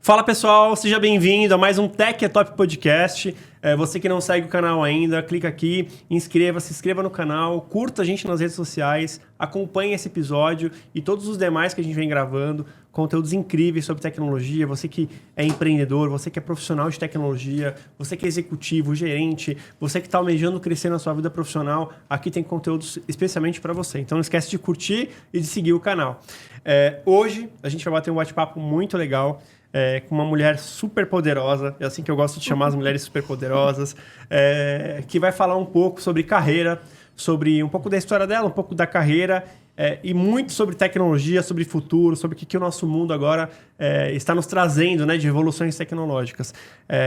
Fala pessoal, seja bem-vindo a mais um Tech é Top Podcast. Você que não segue o canal ainda, clica aqui, se inscreva no canal, curta a gente nas redes sociais, acompanhe esse episódio e todos os demais que a gente vem gravando, conteúdos incríveis sobre tecnologia. Você que é empreendedor, você que é profissional de tecnologia, você que é executivo, gerente, você que está almejando crescer na sua vida profissional, aqui tem conteúdos especialmente para você. Então não esquece de curtir e de seguir o canal. Hoje a gente vai bater um bate-papo muito legal. Com uma mulher super poderosa, é assim que eu gosto de chamar as mulheres super poderosas, que vai falar um pouco sobre carreira, sobre um pouco da história dela, um pouco da carreira, e muito sobre tecnologia, sobre futuro, sobre o que o nosso mundo agora está nos trazendo, né, de revoluções tecnológicas.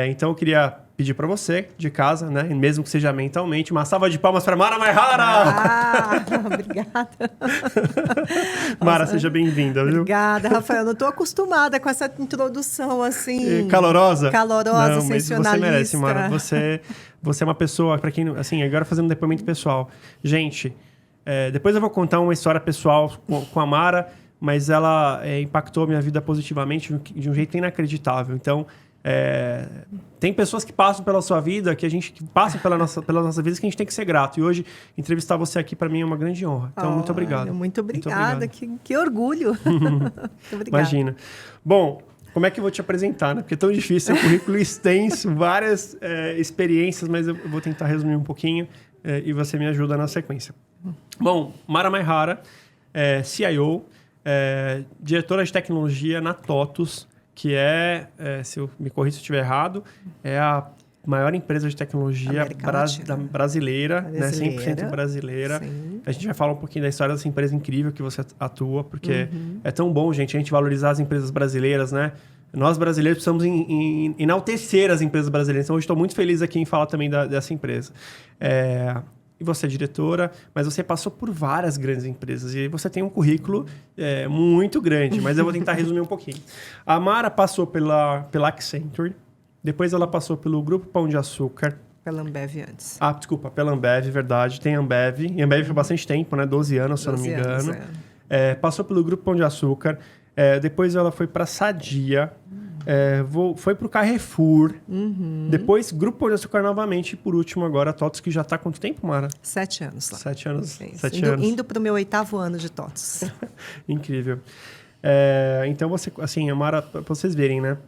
Então eu queria pedir para você, de casa, né, mesmo que seja mentalmente, uma salva de palmas para Mara Mayhara! Obrigada. Mara, seja bem-vinda, viu? Obrigada, Rafael. Eu não estou acostumada com essa introdução assim... Calorosa? Calorosa, não, mas sensacionalista. você merece, Mara. Você é uma pessoa, para quem... Assim, agora fazendo um depoimento pessoal. Gente, depois eu vou contar uma história pessoal com a Mara, mas ela impactou a minha vida positivamente de um jeito inacreditável. Então... tem pessoas que passam pela sua vida, que passam pela nossa vida, que a gente tem que ser grato. E hoje, entrevistar você aqui, para mim, é uma grande honra. Então, muito obrigado. Muito obrigada. Que orgulho. Muito obrigada. Imagina. Bom, como é que eu vou te apresentar, né? Porque é tão difícil, é um currículo extenso, várias experiências, mas eu vou tentar resumir um pouquinho e você me ajuda na sequência. Bom, Mara Mayhara, CIO, diretora de tecnologia na TOTUS, que se eu me corrija se eu estiver errado, é a maior empresa de tecnologia brasileira, né? 100% brasileira. Sim. A gente vai falar um pouquinho da história dessa empresa incrível que você atua, porque é tão bom, gente, a gente valorizar as empresas brasileiras, né? Nós, brasileiros, precisamos enaltecer as empresas brasileiras. Então, hoje estou muito feliz aqui em falar também dessa empresa. E você é diretora, mas você passou por várias grandes empresas e você tem um currículo muito grande, mas eu vou tentar resumir um pouquinho. A Mara passou pela Accenture, depois ela passou pelo Grupo Pão de Açúcar. Pela Ambev antes. Desculpa, pela Ambev, verdade. Tem Ambev. E Ambev foi bastante tempo, né? 12 anos, se eu não me engano. Passou pelo Grupo Pão de Açúcar. Depois ela foi para Sadia. Foi para o Carrefour. Depois, Grupo Pão de Açúcar novamente. E por último, agora, a TOTUS, que já está há quanto tempo, Mara? 7 anos lá. 7 anos. Indo para o meu 8º ano de TOTUS. Incrível. Então, a Mara, para vocês verem, né?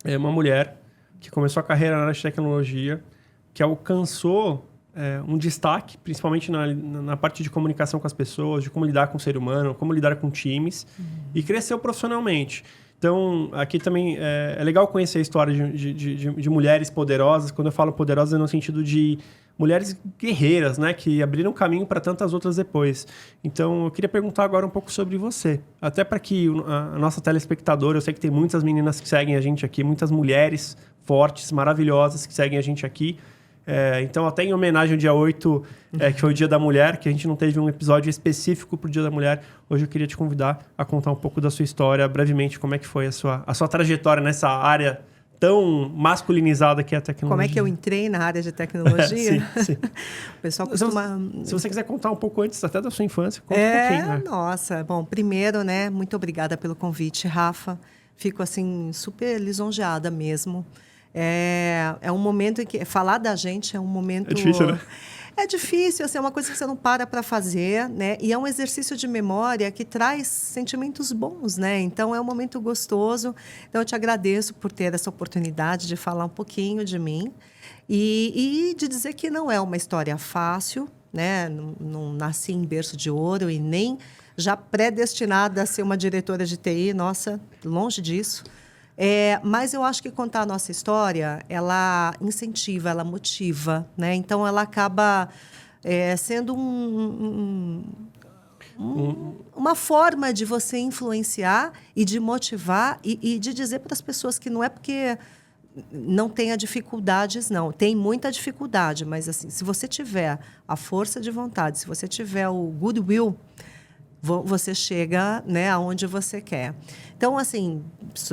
É uma mulher que começou a carreira na área de tecnologia, que alcançou um destaque, principalmente na parte de comunicação com as pessoas, de como lidar com o ser humano, como lidar com times, e cresceu profissionalmente. Então, aqui também é legal conhecer a história de mulheres poderosas. Quando eu falo poderosas, é no sentido de mulheres guerreiras, né? Que abriram caminho para tantas outras depois. Então, eu queria perguntar agora um pouco sobre você. Até para que a nossa telespectadora, eu sei que tem muitas meninas que seguem a gente aqui, muitas mulheres fortes, maravilhosas que seguem a gente aqui. Então, até em homenagem ao dia 8, que foi o Dia da Mulher, que a gente não teve um episódio específico para o Dia da Mulher, hoje eu queria te convidar a contar um pouco da sua história, brevemente, como é que foi a sua trajetória nessa área tão masculinizada que é a tecnologia. Como é que eu entrei na área de tecnologia? Sim. O pessoal costuma... Se você quiser contar um pouco antes, até da sua infância, conta um pouquinho. Né? Nossa, bom, primeiro, né, muito obrigada pelo convite, Rafa. Fico, assim, super lisonjeada mesmo. É um momento em que... Falar da gente é um momento... É difícil, né? É difícil, assim, é uma coisa que você não para fazer, né? E é um exercício de memória que traz sentimentos bons, né? Então, é um momento gostoso. Então, eu te agradeço por ter essa oportunidade de falar um pouquinho de mim e de dizer que não é uma história fácil, né? Não nasci em berço de ouro e nem já predestinada a ser uma diretora de TI. Nossa, longe disso. Mas eu acho que contar a nossa história, ela incentiva, ela motiva, né? Então, ela acaba sendo uma forma de você influenciar e de motivar e de dizer para as pessoas que não é porque não tenha dificuldades, não. Tem muita dificuldade, mas assim, se você tiver a força de vontade, se você tiver o goodwill, você chega, né, aonde você quer. Então, assim,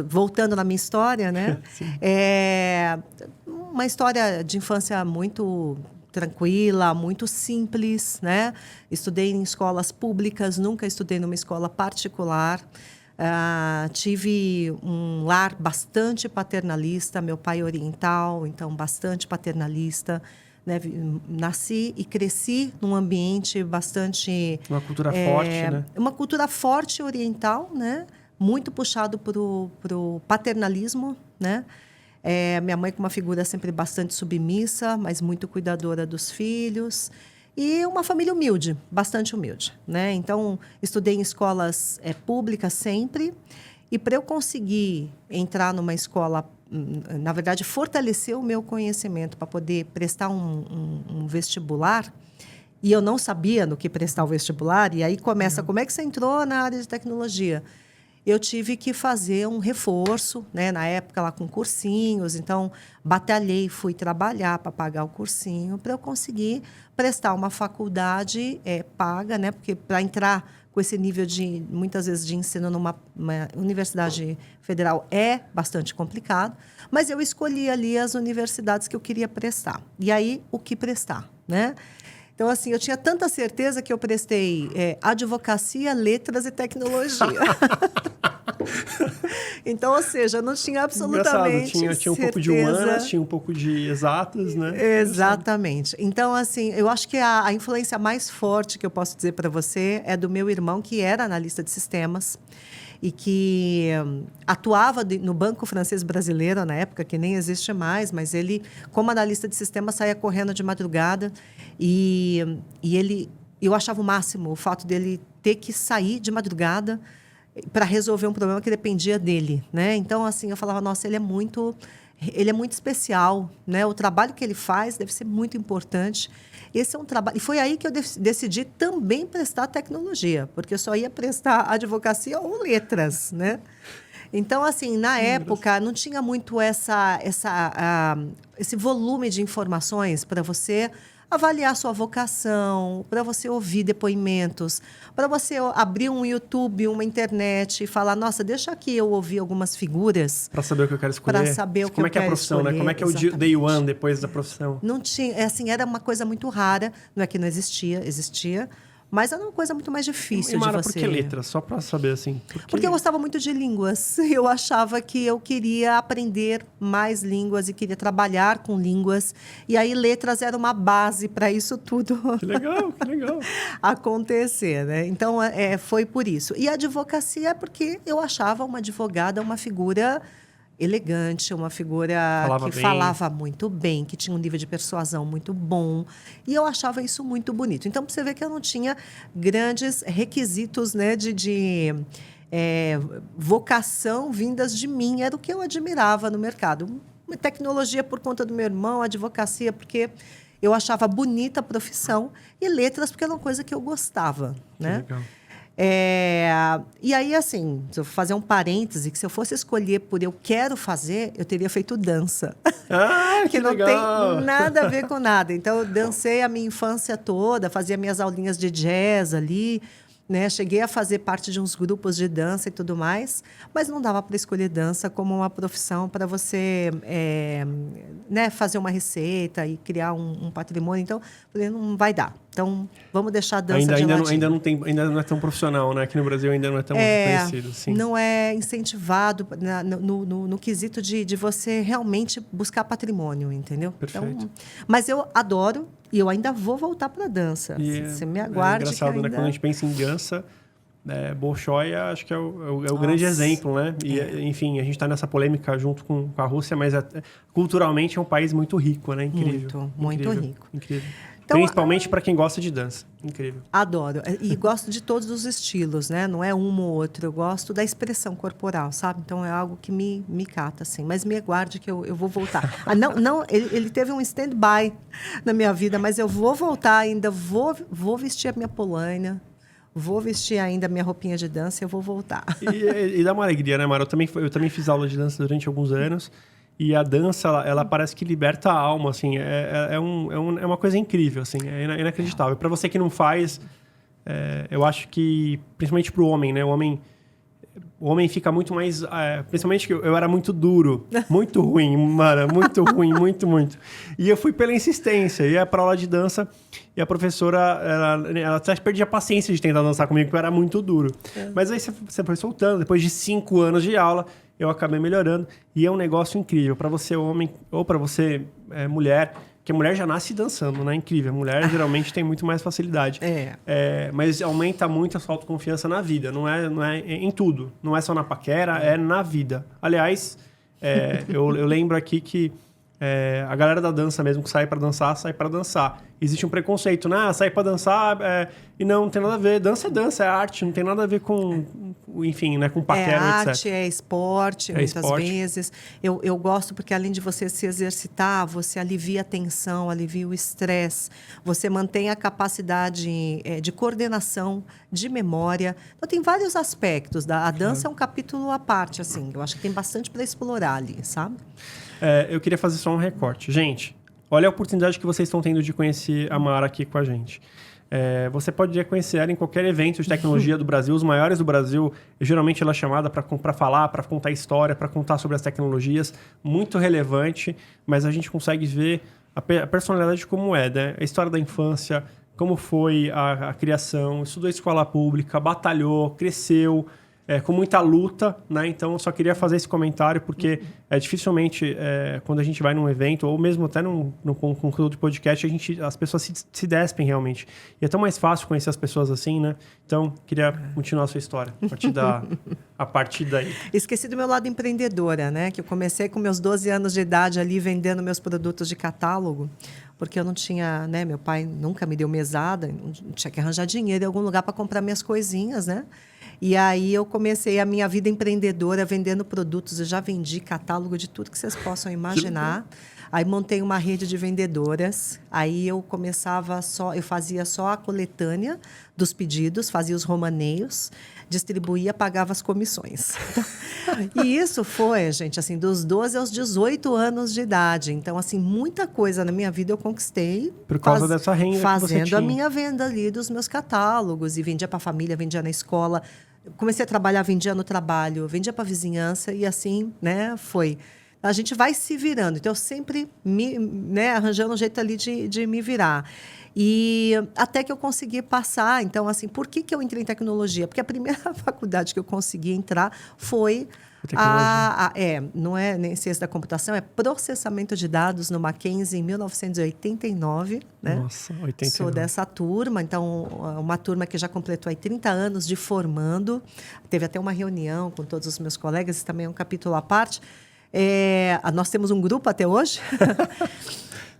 voltando na minha história, né? Uma história de infância muito tranquila, muito simples, né? Estudei em escolas públicas, nunca estudei numa escola particular. Tive um lar bastante paternalista, meu pai oriental, então bastante paternalista. Né? Nasci e cresci num ambiente bastante... Uma cultura forte, né? Uma cultura forte oriental, né? Muito puxado para o paternalismo, né? Minha mãe com uma figura sempre bastante submissa, mas muito cuidadora dos filhos. E uma família humilde, bastante humilde, né? Então, estudei em escolas públicas sempre. E para eu conseguir entrar numa escola, na verdade, fortalecer o meu conhecimento para poder prestar um vestibular, e eu não sabia no que prestar o vestibular, e aí começa, como é que você entrou na área de tecnologia? Eu tive que fazer um reforço, né? Na época, lá com cursinhos. Então, batalhei, fui trabalhar para pagar o cursinho, para eu conseguir prestar uma faculdade paga, né? Porque para entrar com esse nível de, muitas vezes, de ensino numa universidade federal é bastante complicado. Mas eu escolhi ali as universidades que eu queria prestar. E aí, o que prestar, né? Então, assim, eu tinha tanta certeza que eu prestei advocacia, letras e tecnologia. Então, ou seja, eu não tinha absolutamente tinha um pouco de humanas, tinha um pouco de exatas, né? Exatamente. Então, assim, eu acho que a influência mais forte que eu posso dizer para você é do meu irmão, que era analista de sistemas e que atuava no Banco Francês Brasileiro na época, que nem existe mais, mas ele, como analista de sistemas, saía correndo de madrugada e eu achava o máximo o fato dele ter que sair de madrugada para resolver um problema que dependia dele, né? Então, assim, eu falava, nossa, ele é muito especial, né? O trabalho que ele faz deve ser muito importante. Esse é um trabalho... E foi aí que eu decidi também prestar tecnologia, porque eu só ia prestar advocacia ou letras, né? Então, assim, na época, não tinha muito esse volume de informações para você avaliar sua vocação, para você ouvir depoimentos, para você abrir um YouTube, uma internet e falar, nossa, deixa aqui eu ouvir algumas figuras. Para saber o que eu quero escolher. Para saber o que eu quero escolher. Como é que é a profissão, né? Como é que é o day one depois da profissão? Não tinha, assim, era uma coisa muito rara, não é que não existia, mas era uma coisa muito mais difícil Mara, de você... por que letras? Só para saber, assim. Porque eu gostava muito de línguas. Eu achava que eu queria aprender mais línguas e queria trabalhar com línguas. E aí, letras era uma base para isso tudo. Que legal, que legal. acontecer, né? Então, foi por isso. E a advocacia é porque eu achava uma advogada uma figura elegante, uma figura falava muito bem, que tinha um nível de persuasão muito bom. E eu achava isso muito bonito. Então, você vê que eu não tinha grandes requisitos, né, de vocação vindas de mim. Era o que eu admirava no mercado. Tecnologia por conta do meu irmão, advocacia porque eu achava bonita a profissão e letras porque era uma coisa que eu gostava, né? Legal. E aí, assim, se eu fazer um parêntese, que se eu fosse escolher por eu quero fazer, eu teria feito dança. Ah, que não legal. tem nada a ver com nada. Então, eu dancei a minha infância toda, fazia minhas aulinhas de jazz ali, né? Cheguei a fazer parte de uns grupos de dança e tudo mais, mas não dava para escolher dança como uma profissão para você né, fazer uma receita e criar um patrimônio. Então, falei, não vai dar. Então, vamos deixar a dança de ladinho. Ainda não é tão profissional, né? Aqui no Brasil ainda não é tão conhecido. Sim. Não é incentivado no quesito de você realmente buscar patrimônio, entendeu? Perfeito. Então, mas eu adoro e eu ainda vou voltar para a dança. Você me aguarde. É engraçado, né? Quando a gente pensa em dança, Bolshoi acho que é o grande exemplo, né? E, enfim, a gente está nessa polêmica junto com a Rússia, mas culturalmente é um país muito rico, né? Incrível. Muito rico. Incrível. Então, principalmente para quem gosta de dança. Incrível. Adoro. E gosto de todos os estilos, né? Não é um ou outro. Eu gosto da expressão corporal, sabe? Então, é algo que me cata, assim. Mas me aguarde que eu vou voltar. Ele teve um stand-by na minha vida, mas eu vou voltar ainda. Vou vestir a minha polaina. Vou vestir ainda a minha roupinha de dança e eu vou voltar. E dá uma alegria, né, Mara? Eu também fiz aula de dança durante alguns anos. E a dança, ela parece que liberta a alma, assim. É uma coisa incrível, assim. É inacreditável. Para você que não faz, eu acho que, principalmente para o homem, né? O homem, o homem fica muito mais... principalmente que eu era muito duro, muito ruim, mano, muito ruim, muito. E eu fui pela insistência, ia pra aula de dança e a professora, ela até perdia a paciência de tentar dançar comigo, porque eu era muito duro. Mas aí você foi soltando, depois de 5 anos de aula, eu acabei melhorando. E é um negócio incrível para você homem ou para você mulher, que a mulher já nasce dançando, né? Incrível. A mulher geralmente tem muito mais facilidade. Mas aumenta muito a sua autoconfiança na vida. Não é em tudo. Não é só na paquera, é na vida. Aliás, eu lembro aqui que a galera da dança mesmo que sai para dançar. Existe um preconceito, né? Sai para dançar e não tem nada a ver. Dança é dança, é arte. Não tem nada a ver com, enfim, né? Com paquera, etc. É arte, é esporte, muitas vezes. Eu gosto porque além de você se exercitar, você alivia a tensão, alivia o estresse. Você mantém a capacidade de coordenação, de memória. Então, tem vários aspectos. A dança é um capítulo à parte, assim. Eu acho que tem bastante para explorar ali, sabe? Eu queria fazer só um recorte. Gente, olha a oportunidade que vocês estão tendo de conhecer a Mara aqui com a gente. Você pode conhecer ela em qualquer evento de tecnologia do Brasil, os maiores do Brasil. Geralmente ela é chamada para falar, para contar história, para contar sobre as tecnologias. Muito relevante, mas a gente consegue ver a personalidade como né? A história da infância, como foi a criação, estudou escola pública, batalhou, cresceu, com muita luta, né? Então, eu só queria fazer esse comentário, porque dificilmente, quando a gente vai num evento, ou mesmo até num conteúdo de podcast, as pessoas se despem realmente. E é tão mais fácil conhecer as pessoas assim, né? Então, queria continuar a sua história, a partir daí. Esqueci do meu lado empreendedora, né? Que eu comecei com meus 12 anos de idade ali, vendendo meus produtos de catálogo, porque eu não tinha, né? Meu pai nunca me deu mesada, tinha que arranjar dinheiro em algum lugar para comprar minhas coisinhas, né? E aí eu comecei a minha vida empreendedora vendendo produtos. Eu já vendi catálogo de tudo que vocês possam imaginar. Aí montei uma rede de vendedoras. Aí eu fazia só a coletânea dos pedidos, fazia os romaneios, distribuía, pagava as comissões. E isso foi, gente, assim, dos 12 aos 18 anos de idade. Então, assim, muita coisa na minha vida eu conquistei por causa dessa renda que você fazendo tinha. A minha venda ali dos meus catálogos. E vendia para a família, vendia na escola. Comecei a trabalhar, vendia no trabalho, vendia para a vizinhança e assim, né, foi. A gente vai se virando. Então, eu sempre arranjando um jeito ali de me virar. E até que eu consegui passar. Então, assim, por que eu entrei em tecnologia? Porque a primeira faculdade que eu consegui entrar foi não é nem ciência da computação, é processamento de dados no Mackenzie em 1989. Né? Nossa, 89. Sou dessa turma, então, uma turma que já completou aí 30 anos de formando. Teve até uma reunião com todos os meus colegas, isso também é um capítulo à parte. Nós temos um grupo até hoje.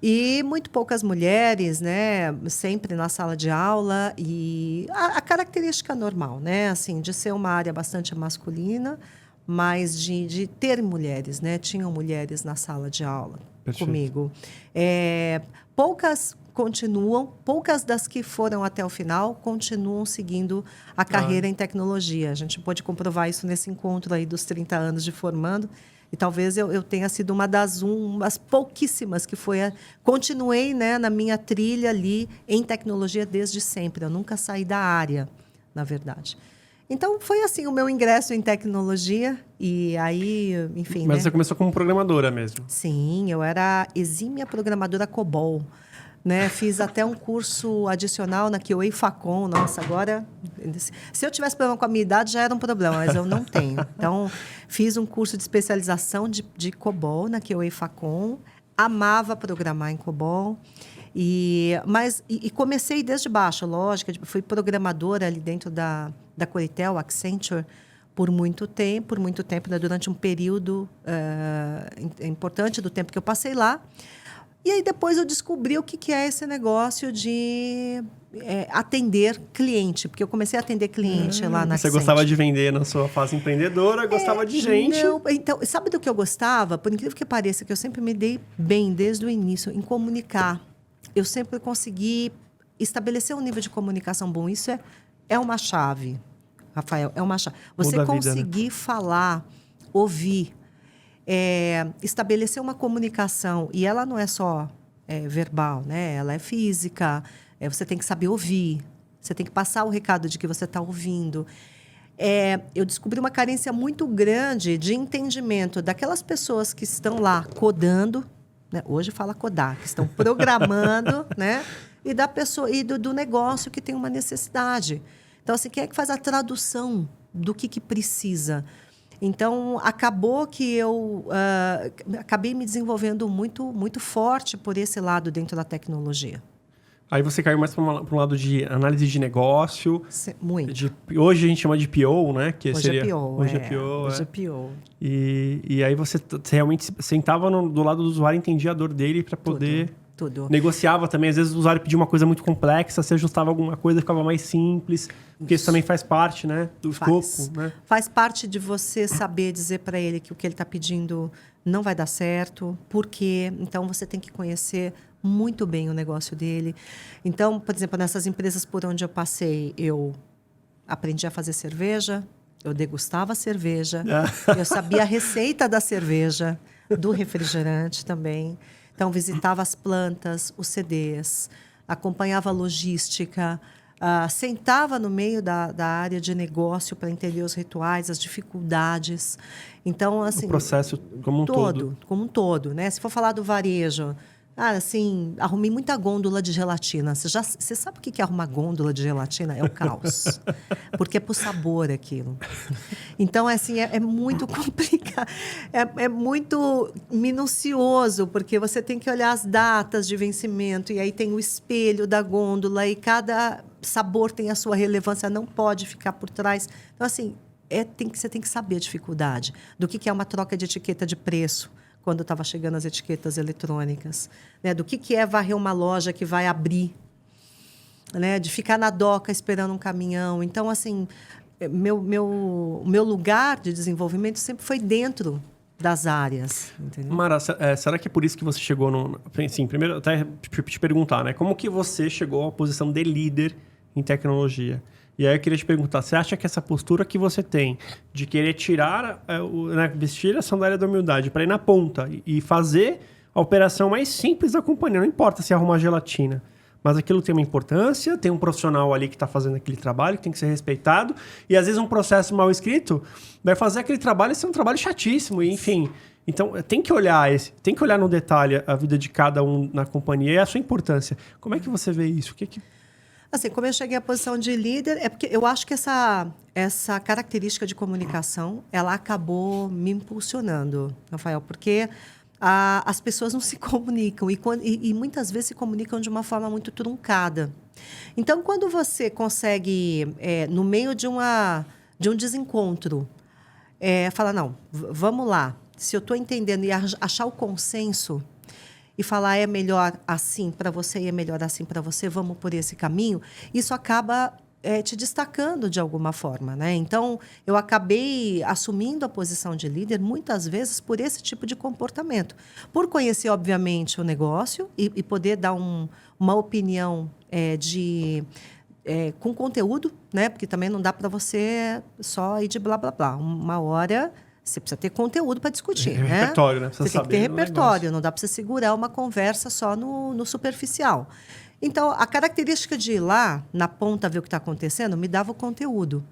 E muito poucas mulheres, né? Sempre na sala de aula. E a característica normal, né? Assim, de ser uma área bastante masculina, mas de ter mulheres, né? Tinham mulheres na sala de aula. Perfeito. Comigo. Poucas das que foram até o final continuam seguindo a carreira em tecnologia. A gente pode comprovar isso nesse encontro aí dos 30 anos de formando. E talvez eu tenha sido uma das pouquíssimas que continuei, né, na minha trilha ali em tecnologia desde sempre. Eu nunca saí da área, na verdade. Então, foi assim o meu ingresso em tecnologia. E aí, enfim, Mas você começou como programadora mesmo? Sim, eu era exímia programadora COBOL. Né? Fiz até um curso adicional na QA Facom. Nossa, agora... Se eu tivesse problema com a minha idade, já era um problema, mas eu não tenho. Então, fiz um curso de especialização de COBOL na QA Facom. Amava programar em COBOL. E comecei desde baixo, lógico. Fui programadora ali dentro da Coritel, Accenture, por muito tempo, né? Durante um período importante do tempo que eu passei lá. E aí depois eu descobri o que é esse negócio de atender cliente, porque eu comecei a atender cliente lá na Você Accent. gostava de vender na sua fase empreendedora, gostava de gente. Não, então, sabe do que eu gostava? Por incrível que pareça, que eu sempre me dei bem desde o início em comunicar. Eu sempre consegui estabelecer um nível de comunicação bom. Isso é uma chave, Rafael, é uma chave. Você conseguir falar, ouvir, estabelecer uma comunicação, e ela não é só verbal, né? Ela é física, você tem que saber ouvir, você tem que passar o recado de que você está ouvindo. eu descobri uma carência muito grande de entendimento daquelas pessoas que estão lá codando, né? Hoje fala codar, que estão programando, né? E da pessoa e do negócio que tem uma necessidade. Então, assim, quem é que faz a tradução do que precisa? Então, acabou que eu acabei me desenvolvendo muito, muito forte por esse lado dentro da tecnologia. Aí você caiu mais para um lado de análise de negócio. Muito. Hoje a gente chama de PO, né? Que hoje seria, é PO. Hoje é PO. Hoje é PO. E aí você realmente sentava do lado do usuário, entendia a dor dele para poder... Tudo. Negociava também. Às vezes o usuário pedia uma coisa muito complexa, você ajustava alguma coisa, ficava mais simples. Porque isso também faz parte, né? Do escopo, né? Faz parte de você saber dizer para ele que o que ele está pedindo não vai dar certo. Por quê? Então, você tem que conhecer muito bem o negócio dele. Então, por exemplo, nessas empresas por onde eu passei, eu aprendi a fazer cerveja, eu degustava cerveja, eu sabia a receita da cerveja, do refrigerante também. Então, visitava as plantas, os CDs, acompanhava a logística, sentava no meio da área de negócio para entender os rituais, as dificuldades. Então, assim... O processo como um todo. Como um todo, né? Se for falar do varejo... assim, arrumei muita gôndola de gelatina. Você sabe o que é arrumar gôndola de gelatina? É o caos. Porque é por sabor aquilo. Então, assim, é muito complicado. É muito minucioso, porque você tem que olhar as datas de vencimento, e aí tem o espelho da gôndola, e cada sabor tem a sua relevância, não pode ficar por trás. Então, assim, você tem que saber a dificuldade do que é uma troca de etiqueta de preço, quando estava chegando as etiquetas eletrônicas, né? Do que é varrer uma loja que vai abrir, né? De ficar na doca esperando um caminhão. Então, assim, meu lugar de desenvolvimento sempre foi dentro das áreas. Entendeu? Mara, será que é por isso que você chegou no... Sim, primeiro, até te perguntar, né? Como que você chegou à posição de líder em tecnologia? E aí eu queria te perguntar, você acha que essa postura que você tem de querer tirar, vestir a sandália da humildade para ir na ponta e fazer a operação mais simples da companhia, não importa se arrumar gelatina, mas aquilo tem uma importância, tem um profissional ali que está fazendo aquele trabalho, que tem que ser respeitado, e às vezes um processo mal escrito vai fazer aquele trabalho ser um trabalho chatíssimo, e, enfim... Então, tem que olhar no detalhe a vida de cada um na companhia e a sua importância. Como é que você vê isso? Assim, como eu cheguei à posição de líder, é porque eu acho que essa característica de comunicação, ela acabou me impulsionando, Rafael, porque as pessoas não se comunicam e muitas vezes se comunicam de uma forma muito truncada. Então, quando você consegue, no meio de um desencontro, falar, não, vamos lá, se eu estou entendendo e achar o consenso... e falar é melhor assim para você e é melhor assim para você, vamos por esse caminho, isso acaba te destacando de alguma forma, né? Então, eu acabei assumindo a posição de líder muitas vezes por esse tipo de comportamento. Por conhecer, obviamente, o negócio e poder dar uma opinião com conteúdo, né? Porque também não dá para você só ir de blá, blá, blá. Uma hora... Você precisa ter conteúdo para discutir, né? Repertório, né? Você tem que ter repertório, não dá para você segurar uma conversa só no superficial. Então, a característica de ir lá, na ponta, ver o que está acontecendo, me dava o conteúdo.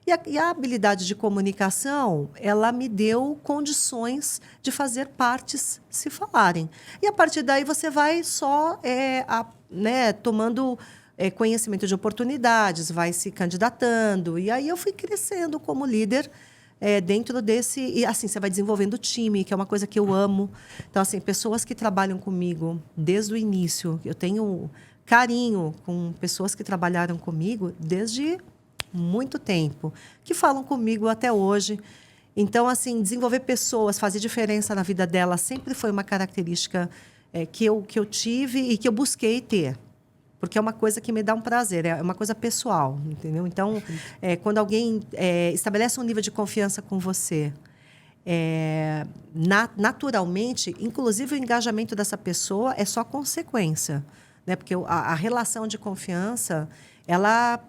E a habilidade de comunicação, ela me deu condições de fazer partes se falarem. E, a partir daí, você vai só tomando conhecimento de oportunidades, vai se candidatando. E aí, eu fui crescendo como líder, dentro desse... E, assim, você vai desenvolvendo o time, que é uma coisa que eu amo. Então, assim, pessoas que trabalham comigo desde o início. Eu tenho carinho com pessoas que trabalharam comigo desde muito tempo, que falam comigo até hoje. Então, assim, desenvolver pessoas, fazer diferença na vida delas, sempre foi uma característica que eu tive e que eu busquei ter. Porque é uma coisa que me dá um prazer, é uma coisa pessoal, entendeu? Então, quando alguém estabelece um nível de confiança com você, naturalmente, inclusive o engajamento dessa pessoa é só consequência, né? Porque a relação de confiança, ela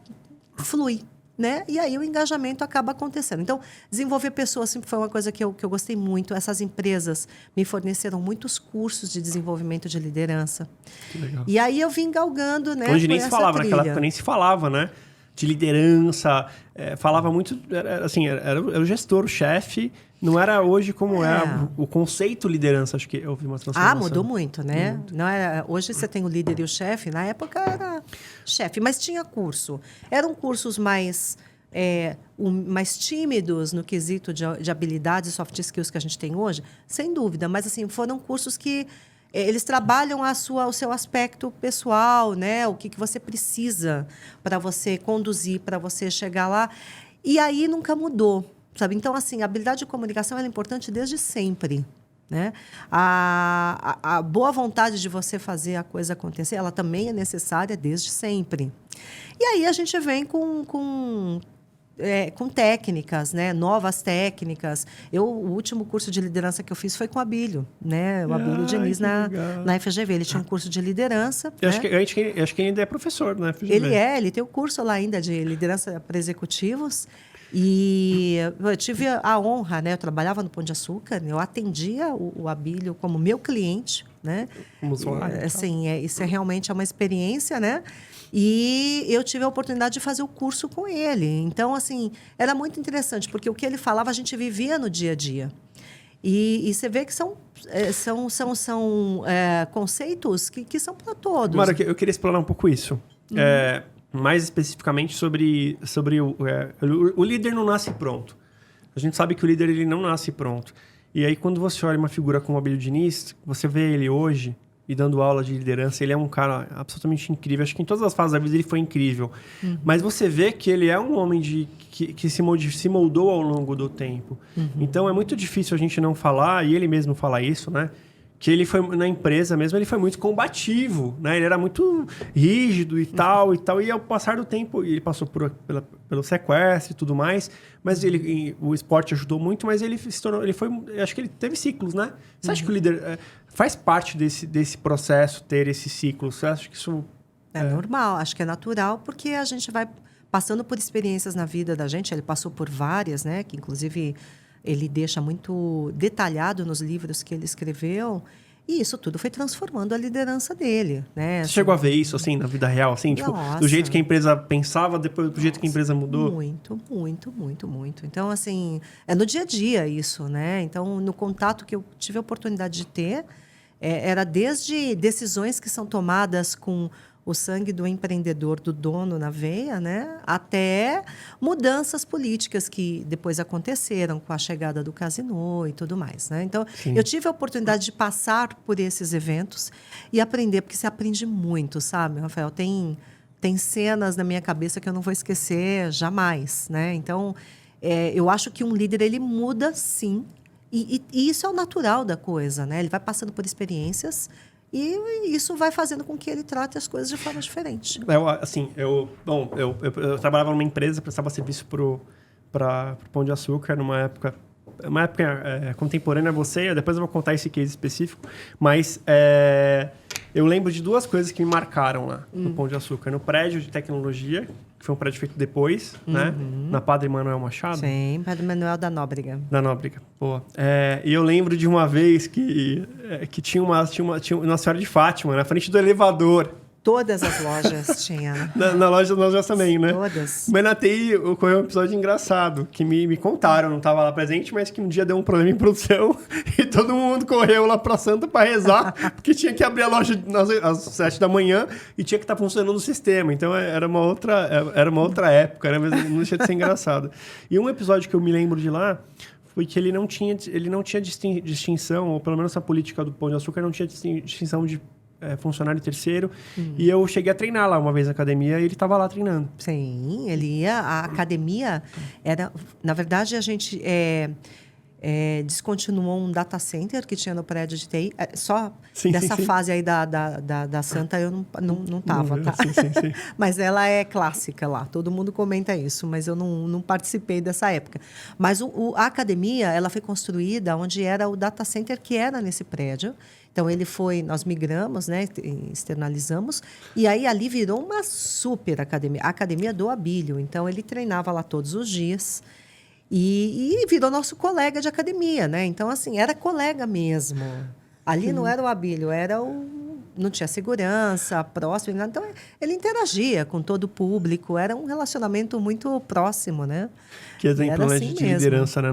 flui, né? E aí o engajamento acaba acontecendo. Então, desenvolver pessoas sempre foi uma coisa que eu gostei muito. Essas empresas me forneceram muitos cursos de desenvolvimento de liderança. Que legal. E aí eu vim galgando, né? Hoje nem se falava, naquela época nem se falava, né? de liderança, falava muito, era o gestor, o chefe, não era hoje como é o conceito liderança, acho que houve uma transformação. Mudou muito, né? Não era, hoje você tem o líder e o chefe, na época era chefe, mas tinha curso. Eram cursos mais tímidos no quesito de habilidades e soft skills que a gente tem hoje, sem dúvida, mas assim, foram cursos que eles trabalham o seu aspecto pessoal, né? O que você precisa para você conduzir, para você chegar lá. E aí nunca mudou, sabe? Então, assim, a habilidade de comunicação é importante desde sempre, né? A boa vontade de você fazer a coisa acontecer, ela também é necessária desde sempre. E aí a gente vem com técnicas, né? Novas técnicas. O último curso de liderança que eu fiz foi com o Abílio, né? O Abílio Diniz na FGV. Ele tinha um curso de liderança. Acho que ele ainda é professor na FGV. Ele tem um curso lá ainda de liderança para executivos. E eu tive a honra, né? Eu trabalhava no Pão de Açúcar, eu atendia o Abílio como meu cliente, né? Como usuário. Assim, isso realmente é uma experiência, né? E eu tive a oportunidade de fazer o curso com ele. Então, assim, era muito interessante, porque o que ele falava a gente vivia no dia a dia. E você vê que são conceitos que são para todos. Mara, eu queria explorar um pouco isso. Mais especificamente sobre o líder não nasce pronto. A gente sabe que o líder ele não nasce pronto. E aí, quando você olha uma figura como o Abílio Diniz, você vê ele hoje e dando aula de liderança, ele é um cara absolutamente incrível. Acho que em todas as fases da vida ele foi incrível. Mas você vê que ele é um homem que se moldou ao longo do tempo. Então, é muito difícil a gente não falar, e ele mesmo fala isso, né? Que ele foi, na empresa mesmo, ele foi muito combativo, né? Ele era muito rígido e tal. E ao passar do tempo, ele passou pelo sequestro e tudo mais, mas o esporte ajudou muito, mas ele se tornou, acho que ele teve ciclos, né? Você acha que o líder faz parte desse processo, ter esse ciclo? Você acha que isso... É normal, acho que é natural, porque a gente vai passando por experiências na vida da gente, ele passou por várias, né? Que inclusive... Ele deixa muito detalhado nos livros que ele escreveu. E isso tudo foi transformando a liderança dele, né? Você chegou a ver isso, assim, na vida real? Assim, tipo, do jeito que a empresa pensava, depois do jeito que a empresa mudou? Muito. Então, assim, é no dia a dia isso, né? Então, no contato que eu tive a oportunidade de ter, era desde decisões que são tomadas com o sangue do empreendedor, do dono na veia, né? Até mudanças políticas que depois aconteceram com a chegada do Casino e tudo mais, né? Então, eu tive a oportunidade de passar por esses eventos e aprender, porque você aprende muito, sabe, Rafael? Tem cenas na minha cabeça que eu não vou esquecer jamais, né? Então, eu acho que um líder, ele muda, sim, e isso é o natural da coisa, né? Ele vai passando por experiências e isso vai fazendo com que ele trate as coisas de forma diferente. Eu trabalhava numa empresa, prestava serviço para o Pão de Açúcar, numa época contemporânea a você. Depois eu vou contar esse case específico. Mas eu lembro de duas coisas que me marcaram lá no Pão de Açúcar. No prédio de tecnologia, que foi um prédio feito depois, né? Na Padre Manuel Machado. Sim, Padre Manuel da Nóbrega. Da Nóbrega, boa. E eu lembro de uma vez que tinha uma Senhora de Fátima na frente do elevador. Todas as lojas tinham. Na loja também, né? Todas. Mas na TI ocorreu um episódio engraçado, que me contaram, não estava lá presente, mas que um dia deu um problema em produção e todo mundo correu lá pra Santa para rezar, porque tinha que abrir a loja às 7 da manhã e tinha que estar funcionando o sistema. Então era uma outra época, né? Mas não deixa de ser engraçado. E um episódio que eu me lembro de lá foi que ele não tinha distinção, ou pelo menos a política do Pão de Açúcar não tinha distinção de funcionário terceiro. E eu cheguei a treinar lá uma vez na academia e ele estava lá treinando. Sim, ele ia. A academia era... Na verdade, a gente descontinuou um data center que tinha no prédio de TI. Dessa fase aí da Santa eu não estava, tá? Sim. Mas ela é clássica lá. Todo mundo comenta isso, mas eu não participei dessa época. Mas a academia, ela foi construída onde era o data center que era nesse prédio. Então, nós migramos, né, externalizamos, e aí ali virou uma super academia, a academia do Abílio. Então, ele treinava lá todos os dias e virou nosso colega de academia, né? Então, assim, era colega mesmo. Ali não era o Abílio, era não tinha segurança próximo, então ele interagia com todo o público, era um relacionamento muito próximo, né? Que exemplo, né, assim de mesmo. liderança, né?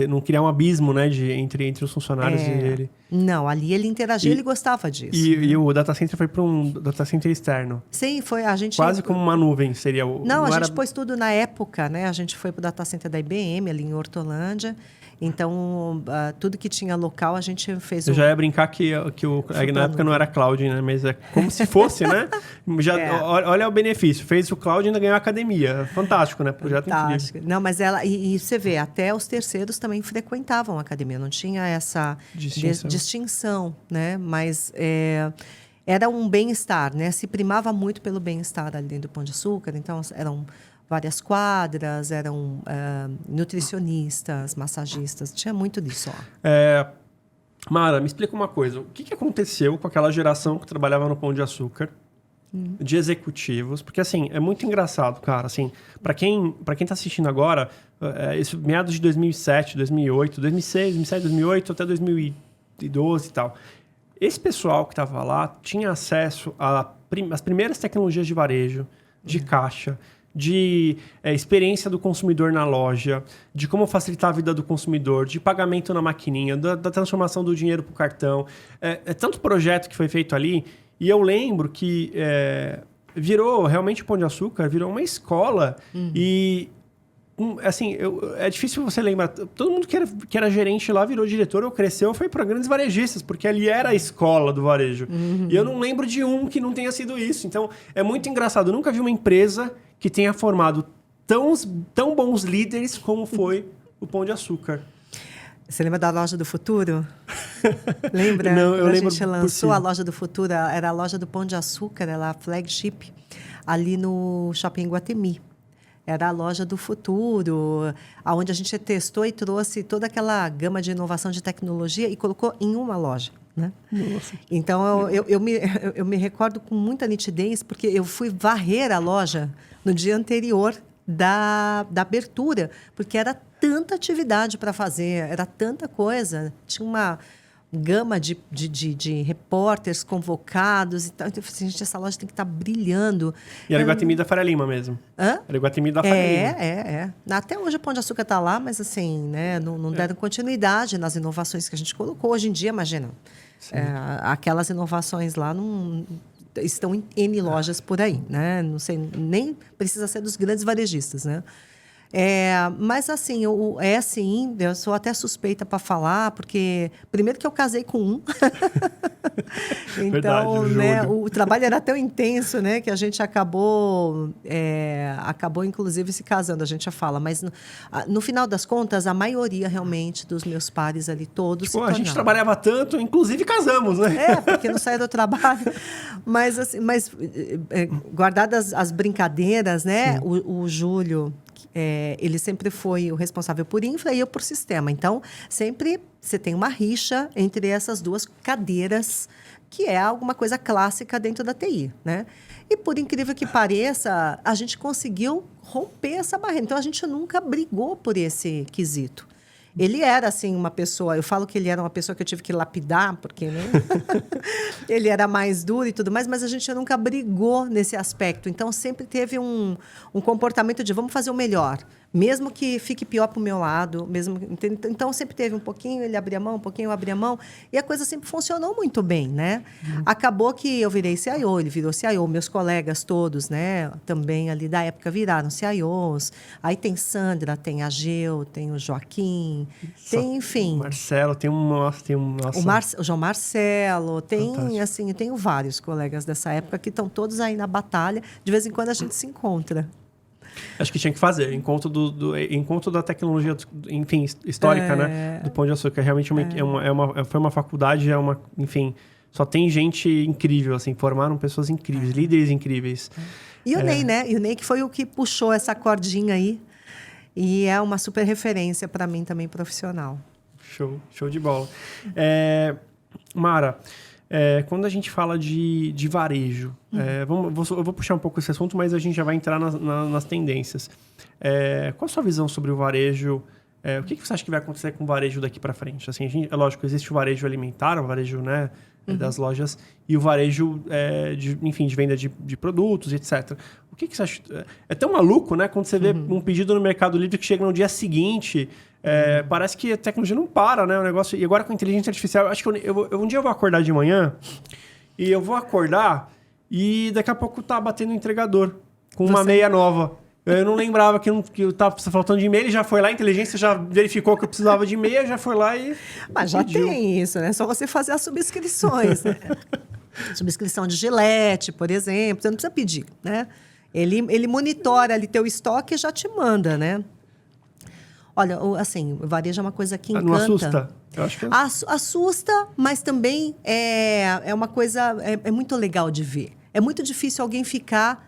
Não criar um abismo, né, entre os funcionários e ele. Não, ali ele interagia, ele gostava disso. E o data center foi para um data center externo. Sim, foi a gente... Quase como uma nuvem seria o... Não, a gente pôs tudo na época, né? A gente foi para o data center da IBM, ali em Hortolândia. Então, tudo que tinha local, a gente fez... Eu já ia brincar que na época não era cloud, né? Mas é como se fosse, né? Olha o benefício. Fez o cloud e ainda ganhou a academia. Fantástico, né? Projeto incrível. Não, mas e você vê, até os terceiros também frequentavam a academia. Não tinha essa distinção, né? Mas era um bem-estar, né? Se primava muito pelo bem-estar ali dentro do Pão de Açúcar. Então, eram... várias quadras, eram nutricionistas, massagistas, tinha muito disso. Mara, me explica uma coisa. O que aconteceu com aquela geração que trabalhava no Pão de Açúcar, de executivos? Porque, assim, é muito engraçado, cara. Assim, para quem tá assistindo agora, meados de 2007, 2008, 2006, 2007, 2008 até 2012 e tal. Esse pessoal que estava lá tinha acesso às primeiras tecnologias de varejo, de caixa, de experiência do consumidor na loja, de como facilitar a vida do consumidor, de pagamento na maquininha, da transformação do dinheiro para o cartão. É tanto projeto que foi feito ali. E eu lembro que virou realmente o Pão de Açúcar, virou uma escola. E, assim, é difícil você lembrar. Todo mundo que era gerente lá virou diretor ou cresceu foi para grandes varejistas, porque ali era a escola do varejo. E eu não lembro de um que não tenha sido isso. Então, é muito engraçado. Eu nunca vi uma empresa que tenha formado tão bons líderes como foi o Pão de Açúcar. Você lembra da Loja do Futuro? Lembra? Não, eu lembro. A gente lançou a Loja do Futuro, era a Loja do Pão de Açúcar, era a flagship, ali no Shopping Iguatemi. Era a Loja do Futuro, onde a gente testou e trouxe toda aquela gama de inovação de tecnologia e colocou em uma loja. Né? Nossa. Então, eu me recordo com muita nitidez, porque eu fui varrer a loja no dia anterior da abertura, porque era tanta atividade para fazer, era tanta coisa. Tinha uma gama de repórteres convocados e tal. Então, eu falei assim, gente, essa loja tem que estar brilhando. E era Iguatemi da Faria Lima mesmo. Hã? Era Iguatemi da Faria Lima. Até hoje o Pão de Açúcar está lá, mas assim, né, não deram continuidade nas inovações que a gente colocou. Hoje em dia, imagina, aquelas inovações lá não estão em N lojas por aí, né? Não sei, nem precisa ser dos grandes varejistas, né? Mas assim, sim, eu sou até suspeita para falar, porque primeiro que eu casei com um. Então, verdade, né, o trabalho era tão intenso, né, que a gente acabou inclusive se casando, a gente já fala, mas no final das contas, a maioria realmente dos meus pares ali todos a gente trabalhava tanto, inclusive casamos, né? Porque não saía do trabalho. Mas assim, guardadas as brincadeiras, né, o Júlio, ele sempre foi o responsável por infra e eu por sistema. Então, sempre você tem uma rixa entre essas duas cadeiras, que é alguma coisa clássica dentro da TI, né? E, por incrível que pareça, a gente conseguiu romper essa barreira. Então, a gente nunca brigou por esse quesito. Ele era, assim, uma pessoa... Eu falo que ele era uma pessoa que eu tive que lapidar, porque ele era mais duro e tudo mais, mas a gente nunca brigou nesse aspecto. Então, sempre teve um comportamento de vamos fazer o melhor, mesmo que fique pior para o meu lado. Então, sempre teve um pouquinho, ele abria a mão, um pouquinho eu abria a mão, e a coisa sempre funcionou muito bem, né? Acabou que eu virei CIO, ele virou CIO, meus colegas todos, né? Também ali da época viraram CIOs. Aí tem Sandra, tem a Geu, tem o Joaquim... Tem, enfim... O Marcelo, o João Marcelo, Fantástico. assim, eu tenho vários colegas dessa época que estão todos aí na batalha. De vez em quando a gente se encontra. Acho que tinha que fazer. Encontro da tecnologia, enfim, histórica, né? Do Pão de Açúcar. Realmente foi uma faculdade, enfim... Só tem gente incrível, assim. Formaram pessoas incríveis, líderes incríveis. E o Ney, né? E o Ney que foi o que puxou essa cordinha aí. E é uma super referência para mim também profissional. Show de bola. Mara, quando a gente fala de varejo, eu vou puxar um pouco esse assunto, mas a gente já vai entrar nas tendências. Qual a sua visão sobre o varejo? O que você acha que vai acontecer com o varejo daqui para frente? Assim, é lógico, existe o varejo alimentar, o varejo, né, das lojas e o varejo, de venda de produtos, etc. O que você acha? É tão maluco, né? Quando você vê um pedido no Mercado Livre que chega no dia seguinte, parece que a tecnologia não para, né? O negócio. E agora com a inteligência artificial, acho que um dia eu vou acordar de manhã e eu vou acordar e daqui a pouco tá batendo o entregador com uma meia nova. Eu não lembrava que eu tava faltando de meia, ele já foi lá, a inteligência já verificou que eu precisava de meia, já foi lá e Mas já pediu. tem isso, né? É só você fazer as subscrições, né? Subscrição de Gillette, por exemplo, você não precisa pedir, né? Ele monitora ali teu estoque e já te manda, né? Olha, assim, o varejo é uma coisa que encanta. Não assusta? Eu acho que Assusta, mas também é uma coisa... É muito legal de ver. É muito difícil alguém ficar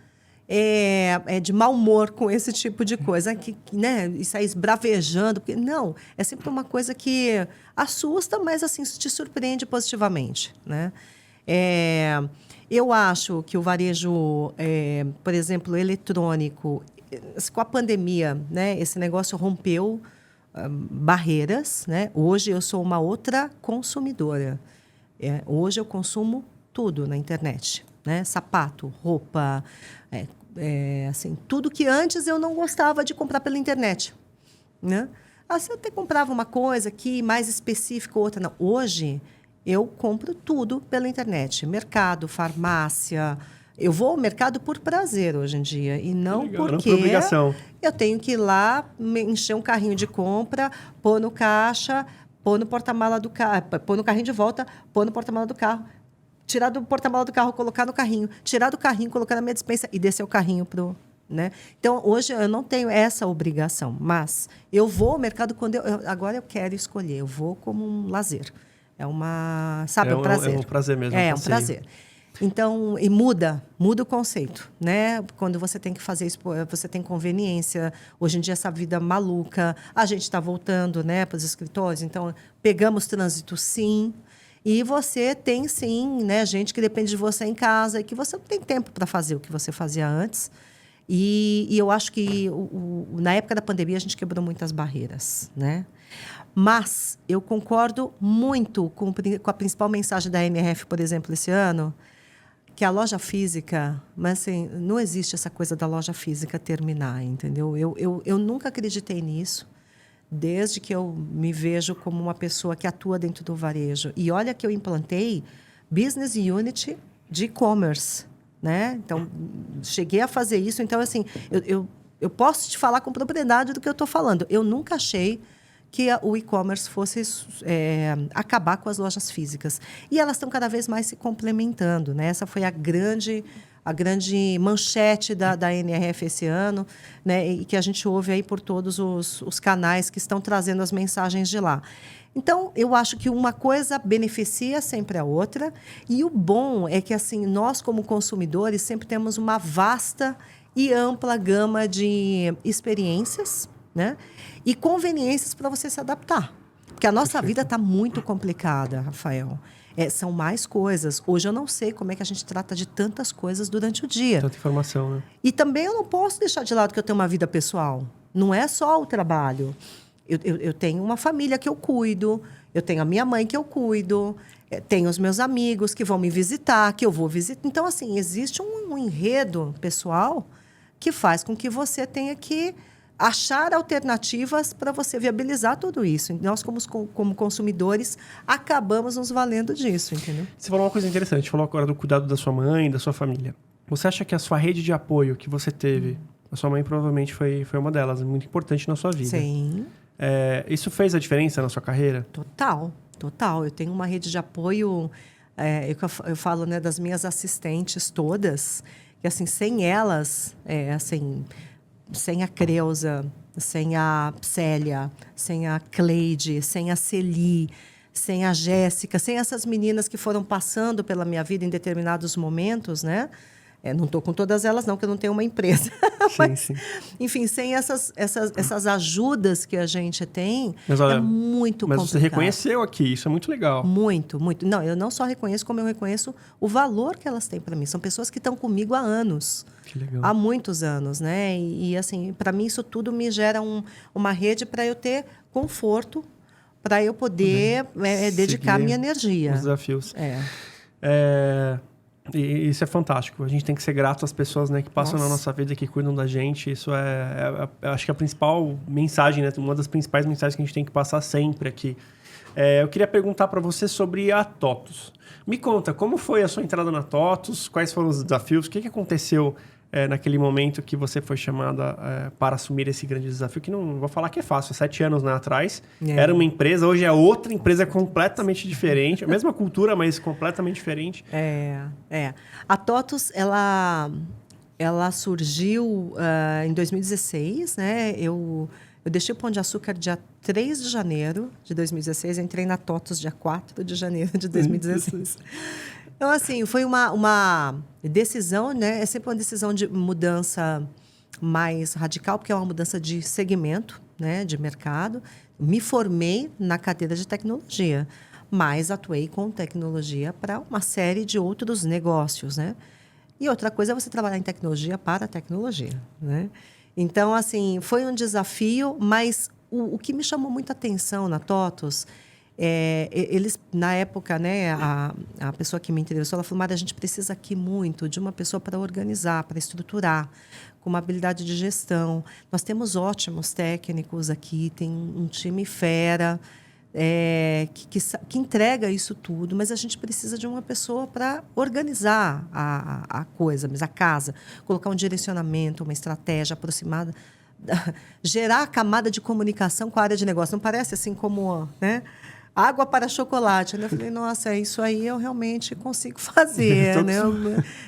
de mau humor com esse tipo de coisa, né? E sair esbravejando. Porque, não, é sempre uma coisa que assusta, mas assim, te surpreende positivamente, né? Eu acho que o varejo, por exemplo, eletrônico, com a pandemia, né, esse negócio rompeu barreiras, né? Hoje eu sou uma outra consumidora. Hoje eu consumo tudo na internet, né? Sapato, roupa, assim, tudo que antes eu não gostava de comprar pela internet, né? Você até comprava uma coisa aqui mais específica, outra não. Hoje eu compro tudo pela internet, mercado, farmácia. Eu vou ao mercado por prazer hoje em dia e não porque por obrigação. Eu tenho que ir lá encher um carrinho de compra, pôr no caixa, pôr no porta-mala do carro, pôr no carrinho de volta, pôr no porta-mala do carro, tirar do porta-mala do carro, colocar no carrinho, tirar do carrinho, colocar na minha despensa e descer o carrinho pro, né? Então hoje eu não tenho essa obrigação, mas eu vou ao mercado quando agora eu quero escolher, eu vou como um lazer. É uma, sabe, um prazer. É um prazer mesmo. É um prazer. Então, e muda o conceito, né? Quando você tem que fazer isso, você tem conveniência. Hoje em dia, essa vida maluca, a gente está voltando, né, para os escritórios, então, pegamos trânsito, sim. E você tem, sim, né, gente que depende de você em casa e que você não tem tempo para fazer o que você fazia antes. E eu acho que, na época da pandemia, a gente quebrou muitas barreiras, né? Mas eu concordo muito com a principal mensagem da NRF, por exemplo, esse ano, que a loja física, mas assim, não existe essa coisa da loja física terminar, entendeu? Eu nunca acreditei nisso, desde que eu me vejo como uma pessoa que atua dentro do varejo. E olha que eu implantei Business Unit de e-commerce, né? Então, cheguei a fazer isso. Então, assim, eu posso te falar com propriedade do que eu estou falando. Eu nunca achei que o e-commerce fosse acabar com as lojas físicas. E elas estão cada vez mais se complementando, né? Essa foi a grande manchete da NRF esse ano, né? E que a gente ouve aí por todos os canais que estão trazendo as mensagens de lá. Então, eu acho que uma coisa beneficia sempre a outra. E o bom é que, assim, nós, como consumidores, sempre temos uma vasta e ampla gama de experiências, né? E conveniências para você se adaptar. Porque a nossa vida está muito complicada, Rafael. São mais coisas. Hoje eu não sei como é que a gente trata de tantas coisas durante o dia. Tanta informação, né? E também eu não posso deixar de lado que eu tenho uma vida pessoal. Não é só o trabalho. Eu tenho uma família que eu cuido, eu tenho a minha mãe que eu cuido, tenho os meus amigos que vão me visitar, que eu vou visitar. Então, assim, existe um enredo pessoal que faz com que você tenha que achar alternativas para você viabilizar tudo isso. Nós, como consumidores, acabamos nos valendo disso, entendeu? Você falou uma coisa interessante, você falou agora do cuidado da sua mãe, da sua família. Você acha que a sua rede de apoio que você teve, a sua mãe provavelmente foi uma delas, muito importante na sua vida. Sim. Isso fez a diferença na sua carreira? Total. Eu tenho uma rede de apoio, eu falo, né, das minhas assistentes todas, que assim, sem elas, sem a Creuza, sem a Célia, sem a Cleide, sem a Celi, sem a Jéssica, sem essas meninas que foram passando pela minha vida em determinados momentos, né? Não estou com todas elas, não, porque eu não tenho uma empresa. Mas, sim. Enfim, sem essas ajudas que a gente tem, mas, olha, é muito complicado. Mas você reconheceu aqui, isso é muito legal. Muito. Não, eu não só reconheço, como eu reconheço o valor que elas têm para mim. São pessoas que estão comigo há anos. Que legal. Há muitos anos, né? E assim, para mim, isso tudo me gera uma rede para eu ter conforto, para eu poder dedicar minha energia. Os desafios. E isso é fantástico. A gente tem que ser grato às pessoas, né, que passam na nossa vida, que cuidam da gente. Isso acho que a principal mensagem, né, uma das principais mensagens que a gente tem que passar sempre aqui. Eu queria perguntar para você sobre a TOTVS. Me conta, como foi a sua entrada na TOTVS? Quais foram os desafios? O que aconteceu naquele momento que você foi chamada para assumir esse grande desafio? Que não vou falar que é fácil, 7 anos, né, atrás. Era uma empresa, hoje é outra empresa completamente diferente. A mesma cultura, mas completamente diferente. A TOTVS, ela surgiu em 2016, né? Eu deixei o Pão de Açúcar dia 3 de janeiro de 2016, entrei na TOTVS dia 4 de janeiro de 2016. Então, assim, foi uma decisão, né? É sempre uma decisão de mudança mais radical, porque é uma mudança de segmento, né? De mercado. Me formei na cadeira de tecnologia, mas atuei com tecnologia para uma série de outros negócios, né? E outra coisa é você trabalhar em tecnologia para a tecnologia, né? Então, assim, foi um desafio, mas o que me chamou muita atenção na TOTVS, eles, na época, né, a pessoa que me entrevistou, ela falou, Mari, a gente precisa aqui muito de uma pessoa para organizar, para estruturar, com uma habilidade de gestão. Nós temos ótimos técnicos aqui, tem um time fera, que entrega isso tudo, mas a gente precisa de uma pessoa para organizar a coisa, mas a casa, colocar um direcionamento, uma estratégia aproximada, gerar a camada de comunicação com a área de negócio. Não parece assim como, né? Água para chocolate. Eu falei, nossa, isso aí eu realmente consigo fazer, né?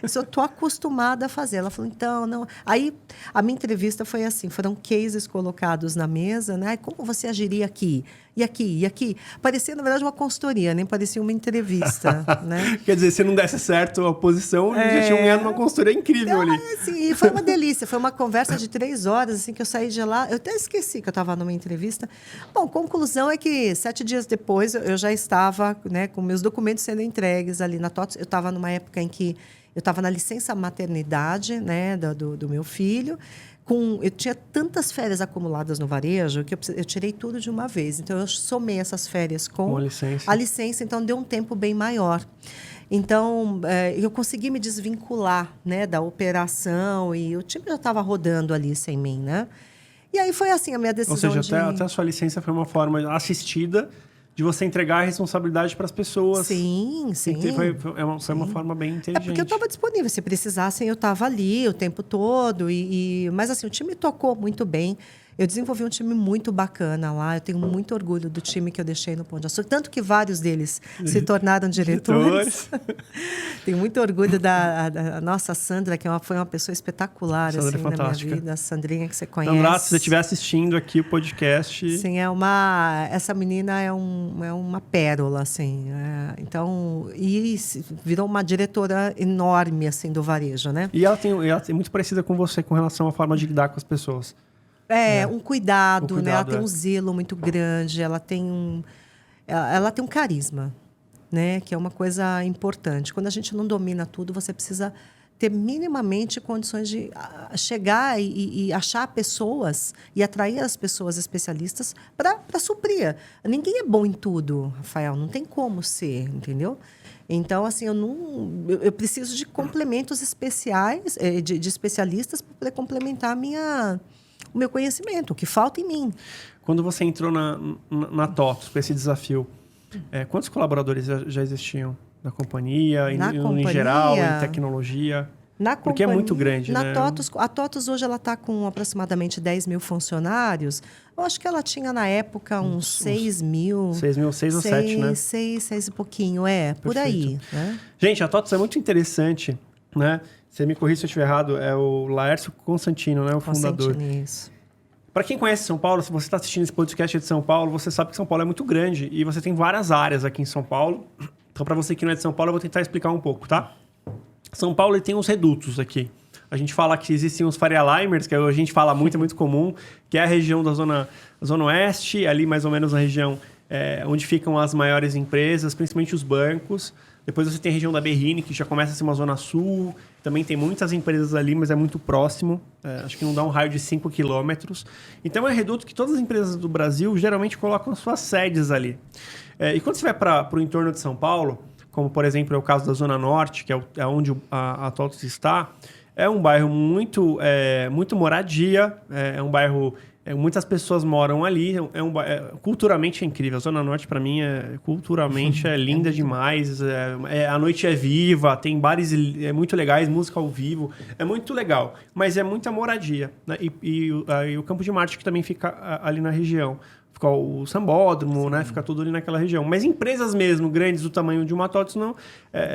Isso eu estou acostumada a fazer. Ela falou, então, não. Aí, a minha entrevista foi assim, foram cases colocados na mesa, né? Como você agiria aqui? E aqui, e aqui. Parecia, na verdade, uma consultoria, nem parecia uma entrevista, né? Quer dizer, se não desse certo a posição, já tinham ganhado uma consultoria incrível ali. Sim, e foi uma delícia. Foi uma conversa de 3 horas, assim, que eu saí de lá. Eu até esqueci que eu estava numa entrevista. Bom, conclusão é que 7 dias depois eu já estava, né, com meus documentos sendo entregues ali na TOTVS. Eu estava numa época em que eu estava na licença maternidade, né, do meu filho. Eu tinha tantas férias acumuladas no varejo que eu tirei tudo de uma vez. Então, eu somei essas férias com a licença. Então, deu um tempo bem maior. Então, eu consegui me desvincular, né, da operação e o time já estava rodando ali sem mim, né? E aí foi assim a minha decisão. Ou seja, até a sua licença foi uma forma assistida de você entregar a responsabilidade para as pessoas. Sim. Foi uma forma bem inteligente. Porque eu estava disponível. Se precisassem, eu estava ali o tempo todo. Mas, assim, o time tocou muito bem. Eu desenvolvi um time muito bacana lá. Eu tenho muito orgulho do time que eu deixei no Pão de Açúcar. Tanto que vários deles se tornaram diretores. Tenho muito orgulho da nossa Sandra, que foi uma pessoa espetacular assim, na minha vida. A Sandrinha, que você conhece. Sandra, se você estiver assistindo aqui o podcast... Sim, essa menina é uma pérola, assim. Então, e virou uma diretora enorme, assim, do varejo, né? E ela é muito parecida com você com relação à forma de lidar com as pessoas. Um cuidado, né? Ela tem um zelo muito grande, ela tem um carisma, né? Que é uma coisa importante. Quando a gente não domina tudo, você precisa ter minimamente condições de chegar e achar pessoas e atrair as pessoas especialistas para suprir. Ninguém é bom em tudo, Rafael, não tem como ser, entendeu? Então, assim, eu preciso de complementos especiais, de especialistas para poder complementar o meu conhecimento, o que falta em mim. Quando você entrou na TOTVS com esse desafio, quantos colaboradores já existiam na companhia, em geral, em tecnologia? Porque é muito grande, né? A TOTVS hoje ela está com aproximadamente 10 mil funcionários. Eu acho que ela tinha, na época, uns 6 mil. 6 mil, 6 ou 7, né? 6 e pouquinho, por aí. Né? Gente, a TOTVS é muito interessante, né? Você me corrija se eu estiver errado, é o Laércio Constantino, né? O fundador. Isso. Para quem conhece São Paulo, se você está assistindo esse podcast de São Paulo, você sabe que São Paulo é muito grande e você tem várias áreas aqui em São Paulo. Então, para você que não é de São Paulo, eu vou tentar explicar um pouco, tá? São Paulo ele tem uns redutos aqui. A gente fala que existem os Faria Limers, que a gente fala muito, é muito comum, que é a região da Zona Oeste, ali mais ou menos na região onde ficam as maiores empresas, principalmente os bancos. Depois você tem a região da Berrini, que já começa a ser uma zona sul. Também tem muitas empresas ali, mas é muito próximo. Acho que não dá um raio de 5 quilômetros. Então, é um reduto que todas as empresas do Brasil geralmente colocam suas sedes ali. E quando você vai para o entorno de São Paulo, como por exemplo é o caso da Zona Norte, que é onde a TOTVS está, é um bairro muito moradia, é um bairro... muitas pessoas moram ali, culturalmente é incrível. A Zona Norte, para mim, culturalmente é linda demais. A noite é viva, tem bares muito legais, música ao vivo. É muito legal, mas é muita moradia. Né? E o Campo de Marte, que também fica ali na região. Fica o Sambódromo, né? Fica tudo ali naquela região. Mas empresas mesmo, grandes do tamanho de uma TOTVS,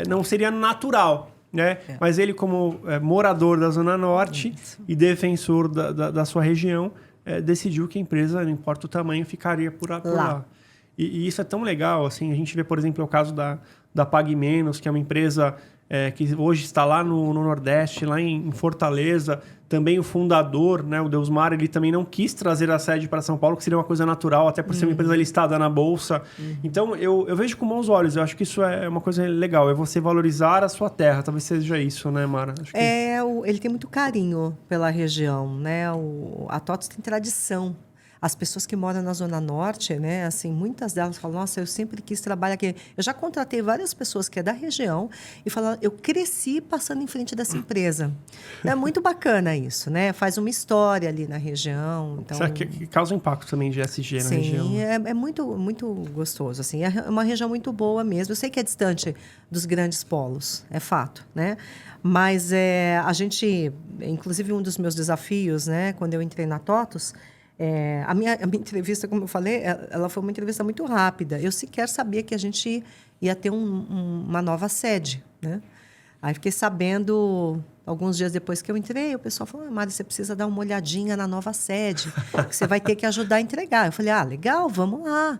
não seria natural. Né? Mas ele, como morador da Zona Norte e defensor da sua região, decidiu que a empresa, não importa o tamanho, ficaria por lá. E isso é tão legal, assim, a gente vê, por exemplo, o caso da Pague Menos, que é uma empresa que hoje está lá no Nordeste, lá em Fortaleza. Também o fundador, né, o Deusmar, ele também não quis trazer a sede para São Paulo, que seria uma coisa natural, até por ser uma empresa listada na Bolsa. Então, eu vejo com bons olhos. Eu acho que isso é uma coisa legal, é você valorizar a sua terra. Talvez seja isso, né, Mara? Acho que... Ele tem muito carinho pela região, né? A TOTVS tem tradição. As pessoas que moram na Zona Norte, né, assim, muitas delas falam, nossa, eu sempre quis trabalhar aqui. Eu já contratei várias pessoas que é da região e falaram, eu cresci passando em frente dessa empresa. É muito bacana isso, né? Faz uma história ali na região. Então... Isso que causa impacto também de ESG na região. Sim, é muito, muito gostoso. Assim, é uma região muito boa mesmo. Eu sei que é distante dos grandes polos, é fato, né? Mas a gente, inclusive um dos meus desafios, né, quando eu entrei na TOTVS, a minha entrevista, como eu falei, ela foi uma entrevista muito rápida. Eu sequer sabia que a gente ia ter uma nova sede, né? Aí fiquei sabendo, alguns dias depois que eu entrei, o pessoal falou, Mari, você precisa dar uma olhadinha na nova sede, que você vai ter que ajudar a entregar. Eu falei, legal, vamos lá.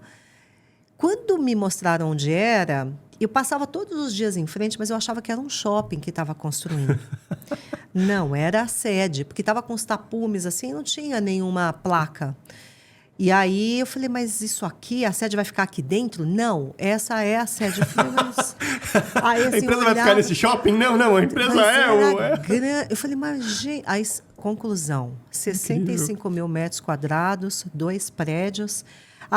Quando me mostraram onde era, eu passava todos os dias em frente, mas eu achava que era um shopping que estava construindo. Não, era a sede, porque estava com os tapumes assim, não tinha nenhuma placa. E aí eu falei, mas isso aqui, a sede vai ficar aqui dentro? Não, essa é a sede. Eu falei, mas... Aí, assim, a empresa vai ficar nesse shopping? Não, a empresa Eu falei, mas gente... Aí, conclusão, 65 mil metros quadrados, 2 prédios.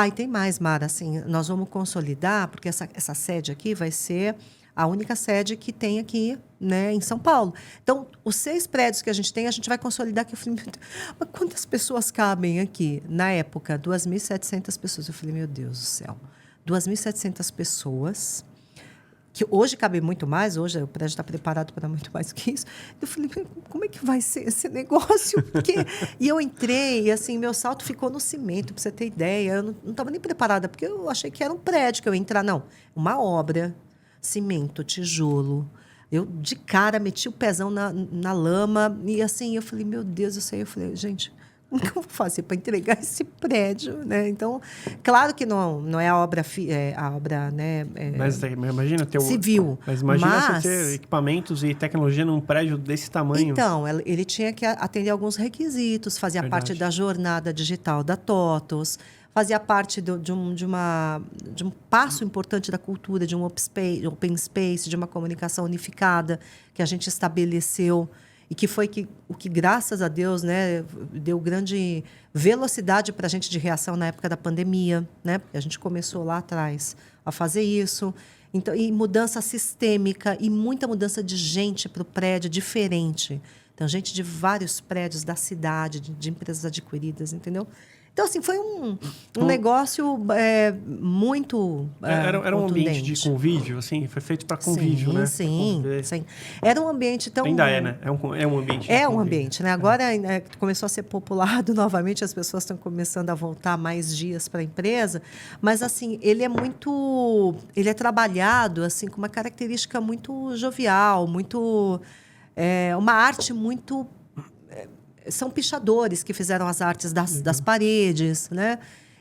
E tem mais, Mara, assim, nós vamos consolidar, porque essa sede aqui vai ser a única sede que tem aqui, né, em São Paulo. Então, os 6 prédios que a gente tem, a gente vai consolidar aqui. Eu falei, mas quantas pessoas cabem aqui? Na época, 2.700 pessoas. Eu falei, meu Deus do céu, 2.700 pessoas, que hoje cabe muito mais, hoje o prédio está preparado para muito mais do que isso. Eu falei, como é que vai ser esse negócio? E eu entrei, e assim, meu salto ficou no cimento, para você ter ideia. Eu não estava nem preparada, porque eu achei que era um prédio que eu ia entrar. Não, uma obra, cimento, tijolo. Eu, de cara, meti o pezão na lama, e assim, eu falei, meu Deus, eu falei, gente... Como que eu vou fazer para entregar esse prédio, né? Então, claro que não é a obra, né? Mas imagina ter civil. Mas imagina você ter equipamentos e tecnologia num prédio desse tamanho. Então, ele tinha que atender alguns requisitos, fazia parte da jornada digital da TOTVS, fazia parte de um passo importante da cultura, de um open space, de uma comunicação unificada que a gente estabeleceu. E que foi o que, graças a Deus, né, deu grande velocidade para a gente de reação na época da pandemia, né? A gente começou lá atrás a fazer isso. Então, e mudança sistêmica e muita mudança de gente para o prédio diferente. Então, gente de vários prédios da cidade, de empresas adquiridas, entendeu? Então, assim, foi um negócio muito era um ambiente de convívio, assim? Foi feito para convívio, né? Sim. Era um ambiente tão... Ainda é, né? É um ambiente. É um ambiente, né? Agora começou a ser populado novamente, as pessoas estão começando a voltar mais dias para a empresa, mas, assim, ele é trabalhado, assim, com uma característica muito jovial, muito... uma arte muito... São pichadores que fizeram as artes das paredes, né?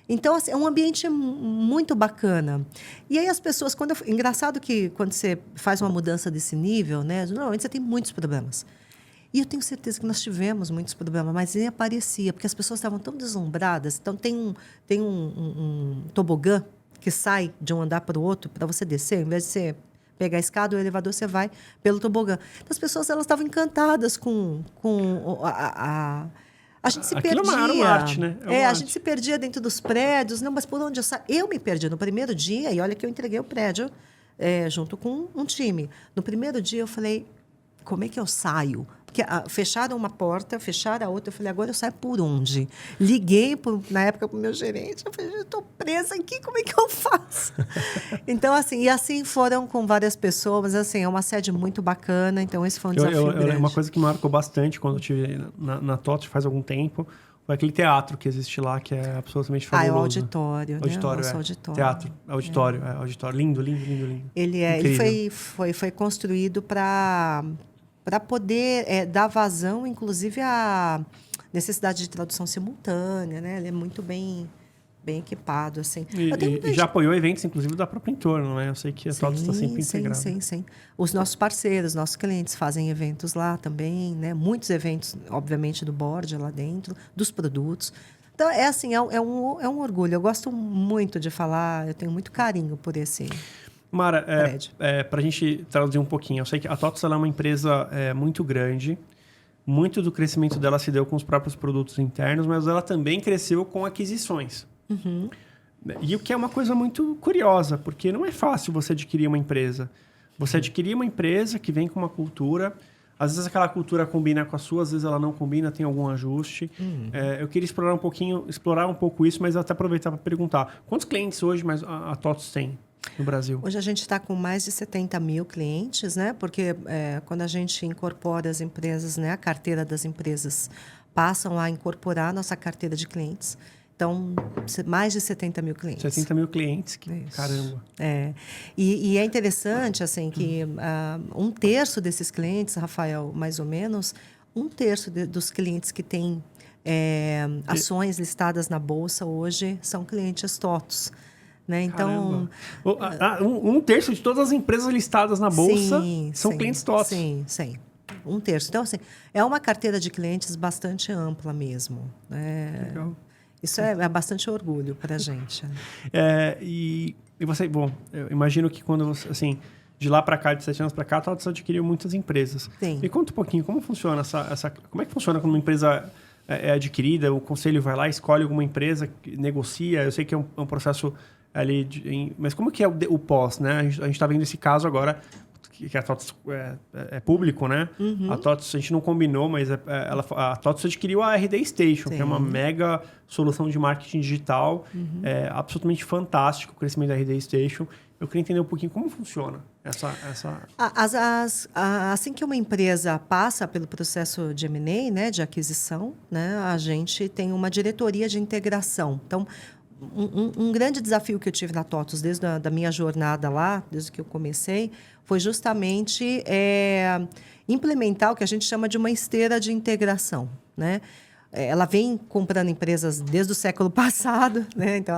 Então, assim, é um ambiente muito bacana. E aí as pessoas... Engraçado que quando você faz uma mudança desse nível, né? Normalmente você tem muitos problemas. E eu tenho certeza que nós tivemos muitos problemas, mas nem aparecia, porque as pessoas estavam tão deslumbradas. Então, tem um tobogã que sai de um andar para o outro para você descer, ao invés de você... pegar a escada, o elevador, você vai pelo tobogã. Então, as pessoas elas estavam encantadas com a gente se perdia. Era uma arte, né? A gente se perdia dentro dos prédios. Não, mas por onde eu saí? Eu me perdi no primeiro dia, e olha que eu entreguei o prédio junto com um time. No primeiro dia eu falei, como é que eu saio? Porque fecharam uma porta, fecharam a outra. Eu falei, agora eu saio por onde? Liguei, na época, para o meu gerente. Eu falei, eu estou presa aqui, como é que eu faço? Então, assim, e assim foram com várias pessoas. Assim, é uma sede muito bacana. Então, esse foi um desafio grande. Uma coisa que me marcou bastante quando eu estive na TOTVS faz algum tempo foi aquele teatro que existe lá, que é absolutamente fabuloso. É o auditório, né? Auditório, Nosso auditório. Teatro, auditório, auditório. Lindo, lindo, lindo, lindo. Ele foi construído para poder dar vazão, inclusive, à necessidade de tradução simultânea, né? Ele é muito bem equipado, assim. E já apoiou eventos, inclusive, da própria entorno, né? Eu sei que a TOTVS está sempre integrada. Sim. Os nossos parceiros, nossos clientes fazem eventos lá também, né? Muitos eventos, obviamente, do board lá dentro, dos produtos. Então, é assim, é um orgulho. Eu gosto muito de falar, eu tenho muito carinho por esse Mara, prédio. Para a gente traduzir um pouquinho, eu sei que a TOTVS ela é uma empresa muito grande, muito do crescimento dela se deu com os próprios produtos internos, mas ela também cresceu com aquisições. Uhum. E o que é uma coisa muito curiosa, porque não é fácil você adquirir uma empresa. Você adquirir uma empresa que vem com uma cultura, às vezes aquela cultura combina com a sua, às vezes ela não combina, tem algum ajuste. Uhum. Eu queria explorar um pouco isso, mas até aproveitar para perguntar, quantos clientes hoje a TOTVS tem no Brasil? Hoje a gente está com mais de 70 mil clientes, né? Porque quando a gente incorpora as empresas, né? A carteira das empresas passam a incorporar a nossa carteira de clientes. Então, mais de 70 mil clientes. 70 mil clientes, caramba. E é interessante, assim, que um terço desses clientes, Rafael, mais ou menos, um terço dos clientes que têm ações listadas na Bolsa hoje são clientes TOTVS. Né? Então, um terço de todas as empresas listadas na Bolsa são clientes TOTVS. Sim. Um terço. Então, assim, é uma carteira de clientes bastante ampla mesmo. Legal. Isso é bastante orgulho para a gente. E você, bom, eu imagino que quando você, assim, de lá para cá, de 7 anos para cá, a TOTVS adquiriu muitas empresas. Sim. Me conta um pouquinho, como funciona como é que funciona quando uma empresa é adquirida, o conselho vai lá, escolhe alguma empresa, negocia, eu sei que é um processo ali, mas como que é o pós, né? A gente está vendo esse caso agora, que a TOTVS é público, né? Uhum. A TOTVS, a gente não combinou, mas a TOTVS adquiriu a RD Station, que é uma mega solução de marketing digital, absolutamente fantástico o crescimento da RD Station. Eu queria entender um pouquinho como funciona essa... Assim que uma empresa passa pelo processo de M&A, né, de aquisição, né, a gente tem uma diretoria de integração. Então, um grande desafio que eu tive na TOTVS desde a minha jornada lá, desde que eu comecei, foi justamente implementar o que a gente chama de uma esteira de integração, né? Ela vem comprando empresas desde o século passado, né? Então,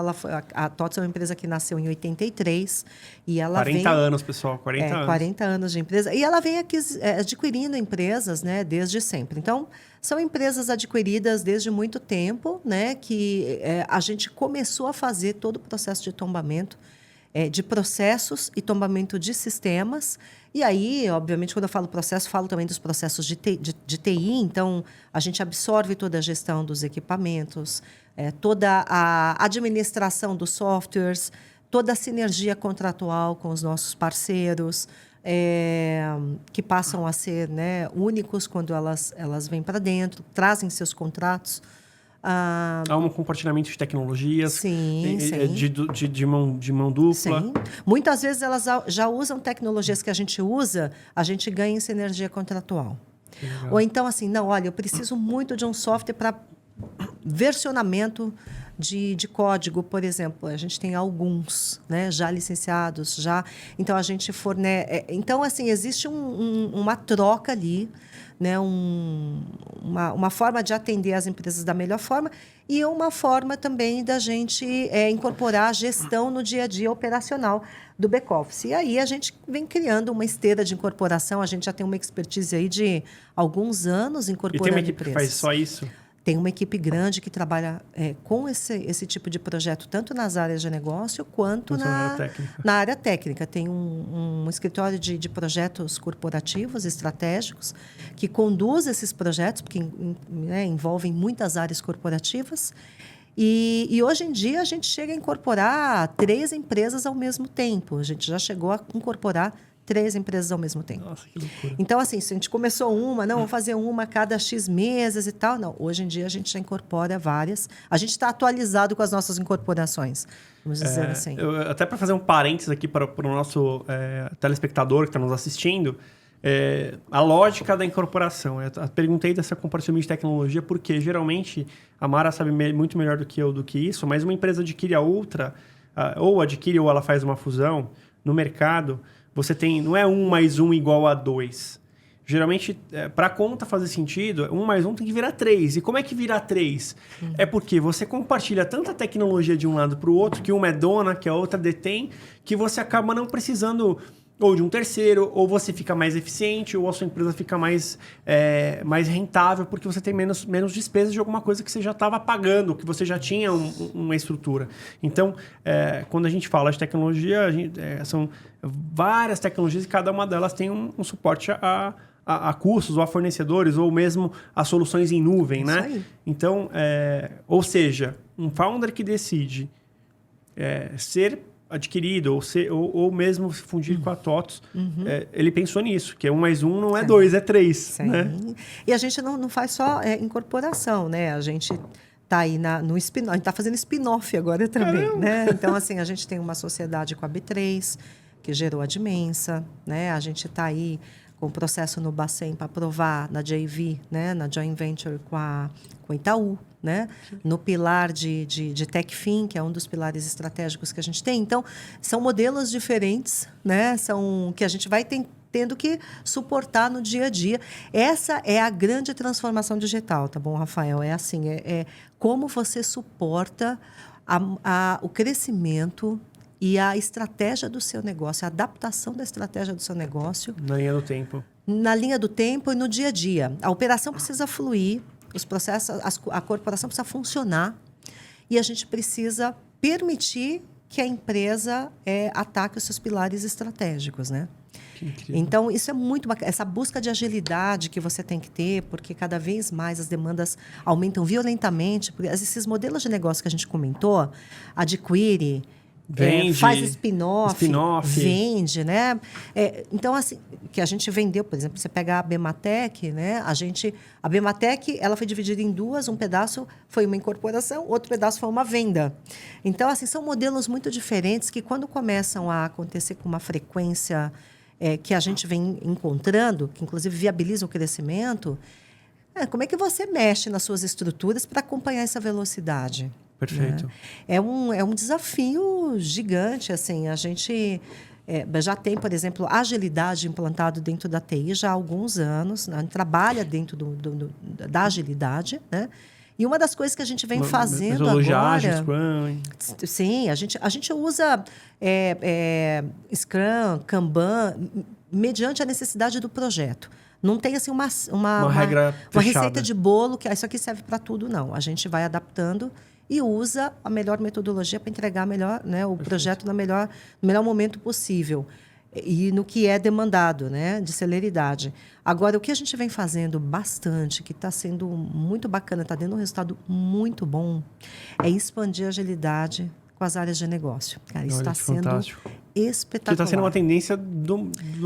a TOTVS é uma empresa que nasceu em 83 e ela 40 anos, pessoal, 40 anos. 40 anos de empresa. E ela vem adquirindo empresas, né, desde sempre. Então, são empresas adquiridas desde muito tempo, né, que a gente começou a fazer todo o processo de tombamento de processos e tombamento de sistemas. E aí, obviamente, quando eu falo processo, falo também dos processos de TI. Então, a gente absorve toda a gestão dos equipamentos, toda a administração dos softwares, toda a sinergia contratual com os nossos parceiros, que passam a ser, né, únicos quando elas vêm para dentro, trazem seus contratos. Há um compartilhamento de tecnologias, sim. De mão dupla. Sim. Muitas vezes elas já usam tecnologias que a gente usa, a gente ganha em sinergia contratual. Legal. Ou então, assim, não, olha, eu preciso muito de um software para versionamento de código, por exemplo. A gente tem alguns, né, já licenciados, já. Então, a gente fornece... Então, assim, existe uma troca ali, né, uma forma de atender as empresas da melhor forma e uma forma também da gente incorporar a gestão no dia a dia operacional do back-office. E aí a gente vem criando uma esteira de incorporação, a gente já tem uma expertise aí de alguns anos incorporando empresas. E tem uma equipe que faz só isso? Tem uma equipe grande que trabalha com esse tipo de projeto, tanto nas áreas de negócio quanto na área técnica. Tem um escritório de projetos corporativos estratégicos que conduz esses projetos, porque envolvem muitas áreas corporativas. E hoje em dia a gente chega a incorporar 3 empresas ao mesmo tempo. A gente já chegou a incorporar 3 empresas ao mesmo tempo. Nossa, que loucura. Então, assim, se a gente começou vamos fazer uma a cada X meses e tal. Não, hoje em dia a gente já incorpora várias. A gente está atualizado com as nossas incorporações, vamos dizer assim. Até para fazer um parênteses aqui para o nosso telespectador que está nos assistindo, a lógica da incorporação. Eu perguntei dessa compartilhamento de tecnologia porque, geralmente, a Mara sabe muito melhor do que eu do que isso, mas uma empresa adquire a outra, ou ela faz uma fusão no mercado. Você tem, não é 1 mais 1 igual a 2. Geralmente, para a conta fazer sentido, 1 mais 1 tem que virar 3. E como é que vira 3? É porque você compartilha tanta tecnologia de um lado para o outro, que uma é dona, que a outra detém, que você acaba não precisando ou de um terceiro, ou você fica mais eficiente, ou a sua empresa fica mais rentável, porque você tem menos despesas de alguma coisa que você já estava pagando, que você já tinha uma estrutura. Então, quando a gente fala de tecnologia, são várias tecnologias e cada uma delas tem um suporte a custos, ou a fornecedores, ou mesmo a soluções em nuvem, né? Aí. Então, ou seja, um founder que decide ser adquirido ou mesmo se fundir com a TOTVS, ele pensou nisso, que 1 mais 1 não é 2, é 3. Sim. Né? E a gente não faz só incorporação, né? A gente está aí no spin-off, a gente está fazendo spin-off agora também, né? Então, assim, a gente tem uma sociedade com a B3, que gerou a Dimensa, né? A gente está aí com o processo no Bacen para aprovar na JV, né? Na Joint Venture com a Itaú, né? No pilar de TechFin, que é um dos pilares estratégicos que a gente tem. Então, são modelos diferentes, né? São que a gente vai tendo que suportar no dia a dia. Essa é a grande transformação digital, tá bom, Rafael? É assim, como você suporta o crescimento e a estratégia do seu negócio, a adaptação da estratégia do seu negócio. Na linha do tempo. Na linha do tempo e no dia a dia. A operação precisa fluir, os processos, a corporação precisa funcionar e a gente precisa permitir que a empresa ataque os seus pilares estratégicos, né? Então, isso é muito bacana. Essa busca de agilidade que você tem que ter, porque cada vez mais as demandas aumentam violentamente. Porque esses modelos de negócio que a gente comentou, adquire, vende, faz spin-off, vende, né? Então, assim, que a gente vendeu, por exemplo, você pega a Bematec, né? A Bematec, ela foi dividida em 2, um pedaço foi uma incorporação, outro pedaço foi uma venda. Então, assim, são modelos muito diferentes que quando começam a acontecer com uma frequência que a gente vem encontrando, que inclusive viabiliza o crescimento, como é que você mexe nas suas estruturas para acompanhar essa velocidade? Perfeito. Né? É um desafio gigante, assim. A gente já tem, por exemplo, agilidade implantado dentro da TI já há alguns anos. Né? A gente trabalha dentro da agilidade, né? E uma das coisas que a gente vem fazendo agora... Ágil, Scrum. Sim, a gente usa Scrum, Kanban, mediante a necessidade do projeto. Não tem assim uma regra fechada. Uma receita de bolo que isso aqui serve para tudo, não. A gente vai adaptando e usa a melhor metodologia para entregar melhor, né, o projeto no melhor momento possível. E no que é demandado, né, de celeridade. Agora, o que a gente vem fazendo bastante, que está sendo muito bacana, está dando um resultado muito bom, é expandir a agilidade com as áreas de negócio. Cara, isso está sendo espetacular. Que está sendo uma tendência do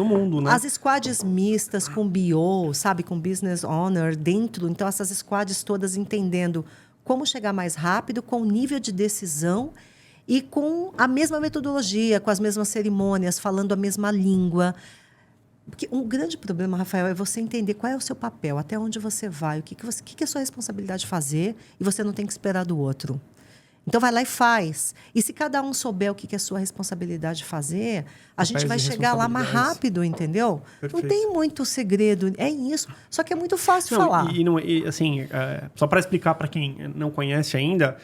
mundo, né? As squads mistas com BO, sabe, com Business Owner dentro. Então, essas squads todas entendendo como chegar mais rápido, com o nível de decisão e com a mesma metodologia, com as mesmas cerimônias, falando a mesma língua. Porque um grande problema, Rafael, é você entender qual é o seu papel, até onde você vai, o que é a sua responsabilidade fazer, e você não tem que esperar do outro. Então, vai lá e faz. E se cada um souber o que é a sua responsabilidade fazer, a gente vai chegar lá mais rápido, entendeu? Perfeito. Não tem muito segredo, é isso. Só que é muito fácil falar. Assim, só para explicar para quem não conhece ainda,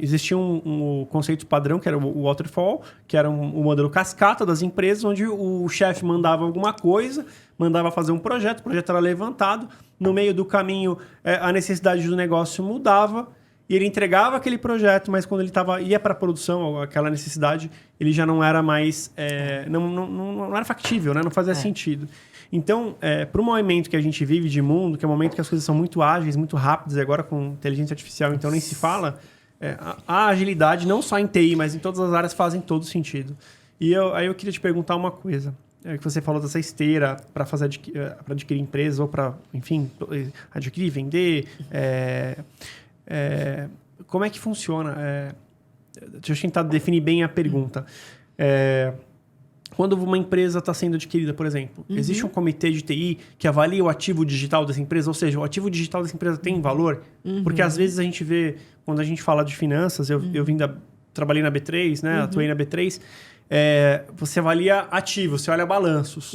existia um conceito padrão, que era o waterfall, que era o modelo cascata das empresas, onde o chefe mandava alguma coisa, mandava fazer um projeto, o projeto era levantado, no meio do caminho a necessidade do negócio mudava, e ele entregava aquele projeto, mas quando ele ia para a produção, aquela necessidade, ele já não era mais... não era factível, né? Não fazia sentido. Então, para o momento que a gente vive de mundo, que é um momento que as coisas são muito ágeis, muito rápidas, e agora com inteligência artificial, então nem se fala, a agilidade, não só em TI, mas em todas as áreas, fazem todo sentido. E aí eu queria te perguntar uma coisa. Que você falou dessa esteira para adquirir empresas ou para, enfim, adquirir, vender. Como é que funciona? Deixa eu tentar definir bem a pergunta. Quando uma empresa está sendo adquirida, por exemplo, existe um comitê de TI que avalia o ativo digital dessa empresa? Ou seja, o ativo digital dessa empresa tem valor? Porque às vezes a gente vê, quando a gente fala de finanças, eu trabalhei na B3, né? Atuei na B3. Você avalia ativos, você olha balanços.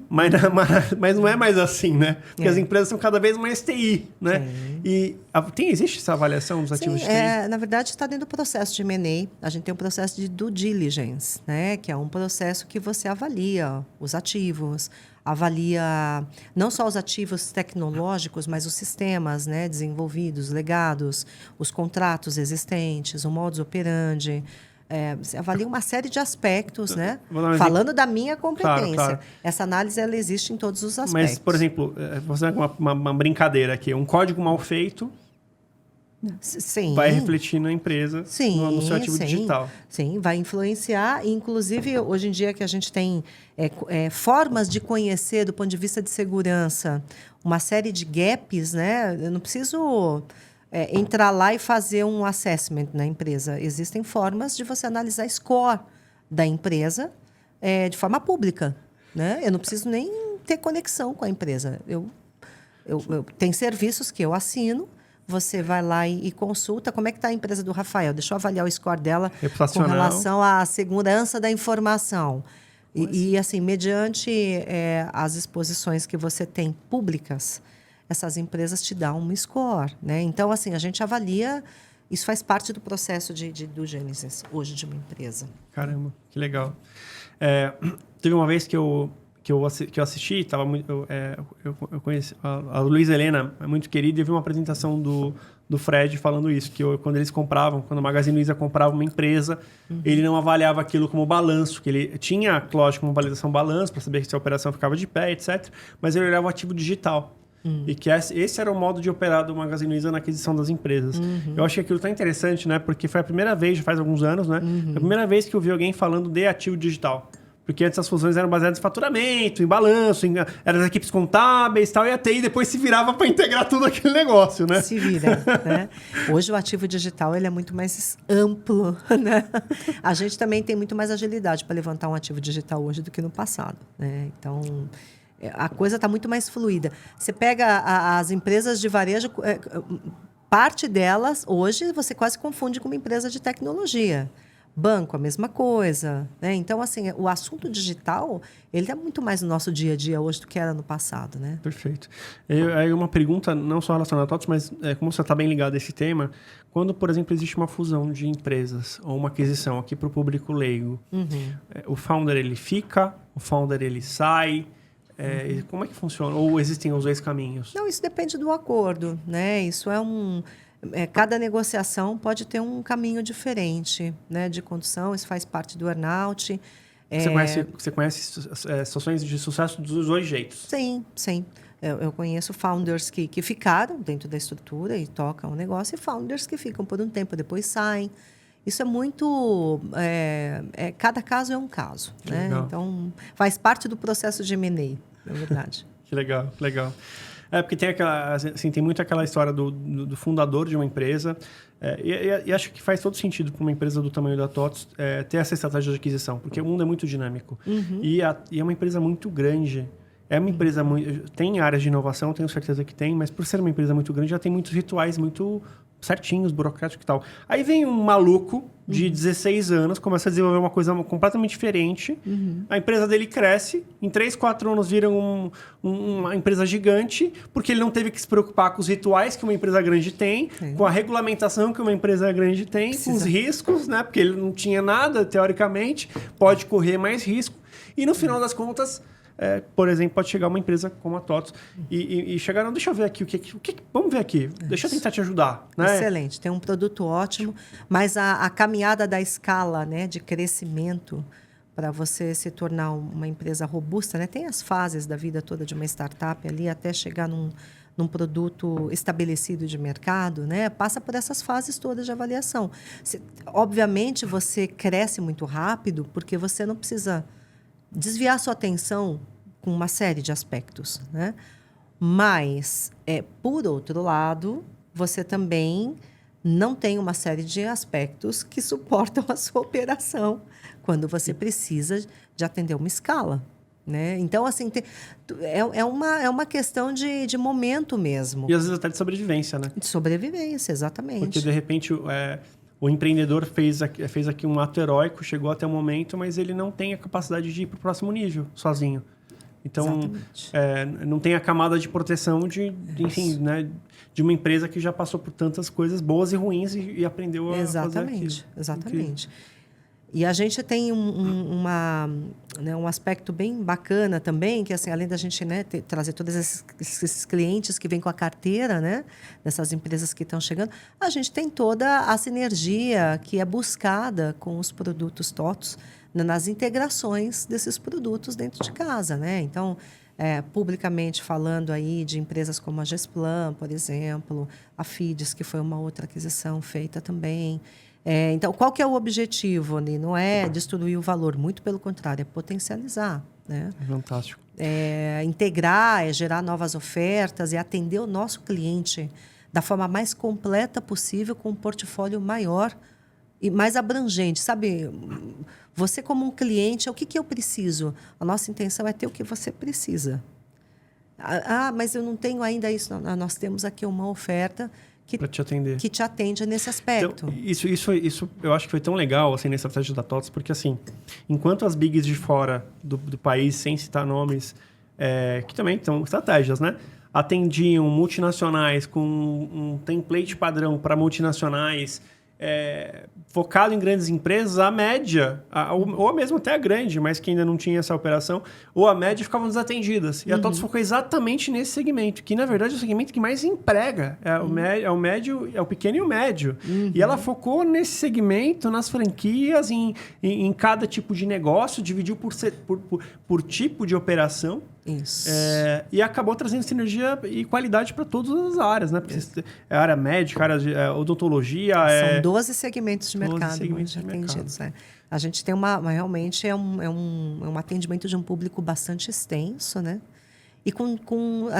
Mas não é mais assim, né? Porque as empresas são cada vez mais TI, né? E existe essa avaliação dos ativos de TI? Na verdade, está dentro do processo de M&A. A gente tem um processo de due diligence, né? Que é um processo que você avalia os ativos, avalia não só os ativos tecnológicos, mas os sistemas, né, desenvolvidos, legados, os contratos existentes, o modus operandi. Você avalia uma série de aspectos, né? Falando da minha competência. Claro. Essa análise ela existe em todos os aspectos. Mas, por exemplo, você uma brincadeira aqui, um código mal feito vai refletir na empresa, no seu ativo digital. Sim, vai influenciar. Inclusive, hoje em dia que a gente tem formas de conhecer, do ponto de vista de segurança, uma série de gaps, né? Eu não preciso entrar lá e fazer um assessment na empresa. Existem formas de você analisar score da empresa de forma pública, né? Eu não preciso nem ter conexão com a empresa. Eu tenho serviços que eu assino, você vai lá e consulta como é que está a empresa do Rafael. Deixa eu avaliar o score dela com relação à segurança da informação. E assim, mediante as exposições que você tem públicas, essas empresas te dão um score, né? Então, assim, a gente avalia... Isso faz parte do processo de due diligence hoje de uma empresa. Caramba, que legal. Teve uma vez que eu assisti, eu conheci a Luísa Helena, é muito querida, e eu vi uma apresentação do Fred falando isso, que quando o Magazine Luiza comprava uma empresa, ele não avaliava aquilo como balanço, que ele tinha, lógico, uma validação balanço para saber se a operação ficava de pé, etc. Mas ele olhava o ativo digital. E que esse era o modo de operar do Magazine Luiza na aquisição das empresas. Eu acho que aquilo tá interessante, né? Porque foi a primeira vez, já faz alguns anos, né? Foi a primeira vez que eu vi alguém falando de ativo digital. Porque antes as fusões eram baseadas em faturamento, em balanço, eram as equipes contábeis e tal, e a TI depois se virava para integrar tudo aquele negócio, né? Se vira, né? Hoje o ativo digital ele é muito mais amplo, né? A gente também tem muito mais agilidade para levantar um ativo digital hoje do que no passado, né? Então, a coisa está muito mais fluida. Você pega as empresas de varejo, parte delas, hoje, você quase confunde com uma empresa de tecnologia. Banco, a mesma coisa, né? Então, assim, o assunto digital, ele é muito mais no nosso dia a dia hoje do que era no passado, né? Perfeito. Aí uma pergunta, não só relacionada a TOTVS, mas como você está bem ligado a esse tema, quando, por exemplo, existe uma fusão de empresas ou uma aquisição aqui para o público leigo, o founder, ele fica, o founder, ele sai... Como é que funciona? Ou existem os dois caminhos? Não, isso depende do acordo, né? Isso cada negociação pode ter um caminho diferente, né, de condução. Isso faz parte do earn-out. Você conhece situações de sucesso dos dois jeitos? Sim, sim. Eu conheço founders que ficaram dentro da estrutura e tocam o negócio, e founders que ficam por um tempo, depois saem. Isso é muito... cada caso é um caso, né? Então, faz parte do processo de M&A, na verdade. Que legal, que legal. Porque tem muito aquela história do fundador de uma empresa, e acho que faz todo sentido para uma empresa do tamanho da TOTVS ter essa estratégia de aquisição, porque o mundo é muito dinâmico. E é uma empresa muito grande. É uma empresa tem áreas de inovação, tenho certeza que tem, mas por ser uma empresa muito grande, já tem muitos rituais muito certinhos, burocráticos e tal. Aí vem um maluco de 16 anos, começa a desenvolver uma coisa completamente diferente. A empresa dele cresce, em 3, 4 anos vira uma empresa gigante, porque ele não teve que se preocupar com os rituais que uma empresa grande tem, com a regulamentação que uma empresa grande tem, com os riscos, né? Porque ele não tinha nada, teoricamente, pode correr mais risco. E no final das contas... por exemplo, pode chegar uma empresa como a TOTVS e chegar, não, deixa eu ver aqui, vamos ver aqui, deixa eu tentar te ajudar. Né? Excelente, tem um produto ótimo, mas a caminhada da escala, né, de crescimento para você se tornar uma empresa robusta, né? Tem as fases da vida toda de uma startup ali até chegar num produto estabelecido de mercado, né, passa por essas fases todas de avaliação. Obviamente, você cresce muito rápido porque você não precisa desviar sua atenção com uma série de aspectos, né? Mas, por outro lado, você também não tem uma série de aspectos que suportam a sua operação quando você precisa de atender uma escala, né? Então, assim, é uma questão de momento mesmo. E às vezes até de sobrevivência, né? De sobrevivência, exatamente. Porque, de repente, o empreendedor fez aqui um ato heróico, chegou até o momento, mas ele não tem a capacidade de ir para o próximo nível sozinho. Então, não tem a camada de proteção enfim, né, de uma empresa que já passou por tantas coisas boas e ruins e aprendeu a fazer aquilo. Exatamente. E a gente tem um aspecto bem bacana também, que assim, além da gente, né, trazer todos esses clientes que vêm com a carteira, né, dessas empresas que estão chegando, a gente tem toda a sinergia que é buscada com os produtos TOTVS, nas integrações desses produtos dentro de casa, né? Então, publicamente falando aí de empresas como a Gesplan, por exemplo, a Fides, que foi uma outra aquisição feita também. Então, qual que é o objetivo, né? Não é destruir o valor, muito pelo contrário, é potencializar, né? Fantástico. Integrar, gerar novas ofertas e atender o nosso cliente da forma mais completa possível, com um portfólio maior e mais abrangente, sabe? Você como um cliente, o que eu preciso? A nossa intenção é ter o que você precisa. Mas eu não tenho ainda isso. Não, nós temos aqui uma oferta para te atender, que te atende nesse aspecto. Então, isso eu acho que foi tão legal assim, na estratégia da TOTVS, porque assim, enquanto as bigs de fora do país, sem citar nomes, que também são estratégias, né? Atendiam multinacionais com um template padrão para multinacionais, focado em grandes empresas, a média, ou mesmo até a grande, mas que ainda não tinha essa operação, ou a média ficavam desatendidas. E a TOTVS focou exatamente nesse segmento, que na verdade é o segmento que mais emprega. É o médio, é o pequeno e o médio. E ela focou nesse segmento, nas franquias, em cada tipo de negócio, dividiu por tipo de operação. Isso. E acabou trazendo sinergia e qualidade para todas as áreas, né? Porque a área médica, a área de odontologia... São 12 segmentos de mercado atendidos. A gente tem realmente um atendimento de um público bastante extenso, né? E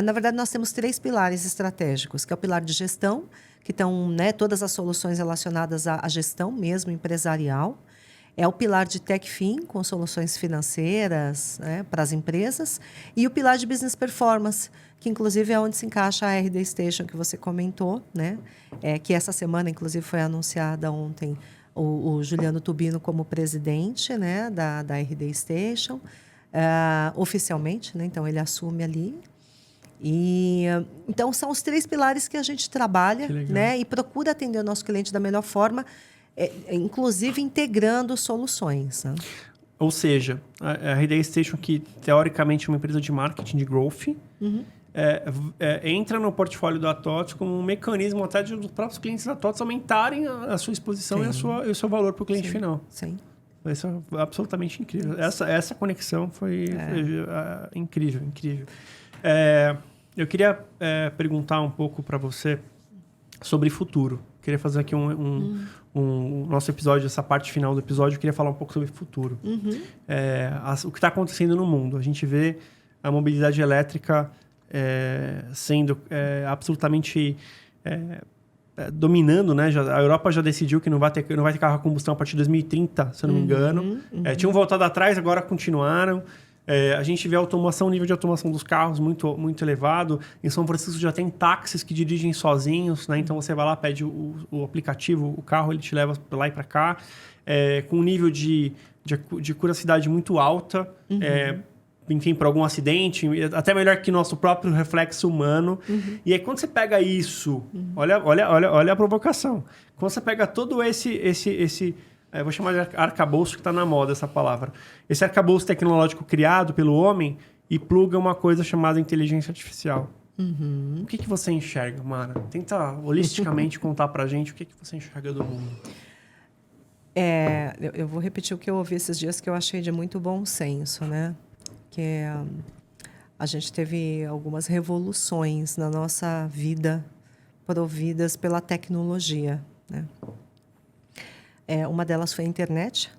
na verdade, nós temos 3 pilares estratégicos, que é o pilar de gestão, que estão, né, todas as soluções relacionadas à gestão mesmo empresarial. É o pilar de TechFin, com soluções financeiras, né, para as empresas. E o pilar de Business Performance, que inclusive é onde se encaixa a RD Station, que você comentou, né? Que essa semana, inclusive, foi anunciada ontem o Juliano Tubino como presidente, né, da RD Station, oficialmente, né? Então, ele assume ali. Então, são os 3 pilares que a gente trabalha, né, e procura atender o nosso cliente da melhor forma, inclusive integrando soluções. Né? Ou seja, a RD Station, que teoricamente é uma empresa de marketing de growth, entra no portfólio da TOTVS como um mecanismo até de os próprios clientes da TOTVS aumentarem a sua exposição e o seu valor para o cliente final. Sim. Isso é absolutamente incrível. Essa conexão foi incrível, incrível. Eu queria perguntar um pouco para você sobre futuro. Queria fazer aqui nosso episódio, essa parte final do episódio, eu queria falar um pouco sobre futuro. O que está acontecendo no mundo. A gente vê a mobilidade elétrica sendo absolutamente dominando, né? A Europa já decidiu que não vai ter carro a combustão a partir de 2030, se eu não me engano. Tinham voltado atrás, agora continuaram. A gente vê o nível de automação dos carros muito, muito elevado. Em São Francisco já tem táxis que dirigem sozinhos, né? Então você vai lá, pede o aplicativo, o carro, ele te leva para lá e para cá, com um nível de curiosidade muito alta, enfim, por algum acidente, até melhor que nosso próprio reflexo humano. E aí quando você pega isso, olha a provocação. Quando você pega todo esse vou chamar de arcabouço, que está na moda essa palavra. Esse arcabouço tecnológico criado pelo homem e pluga uma coisa chamada inteligência artificial. O que você enxerga, Mara? Tenta holisticamente contar para a gente o que você enxerga do mundo. Eu vou repetir o que eu ouvi esses dias, que eu achei de muito bom senso, né? Que a gente teve algumas revoluções na nossa vida providas pela tecnologia, né? Uma delas foi a internet,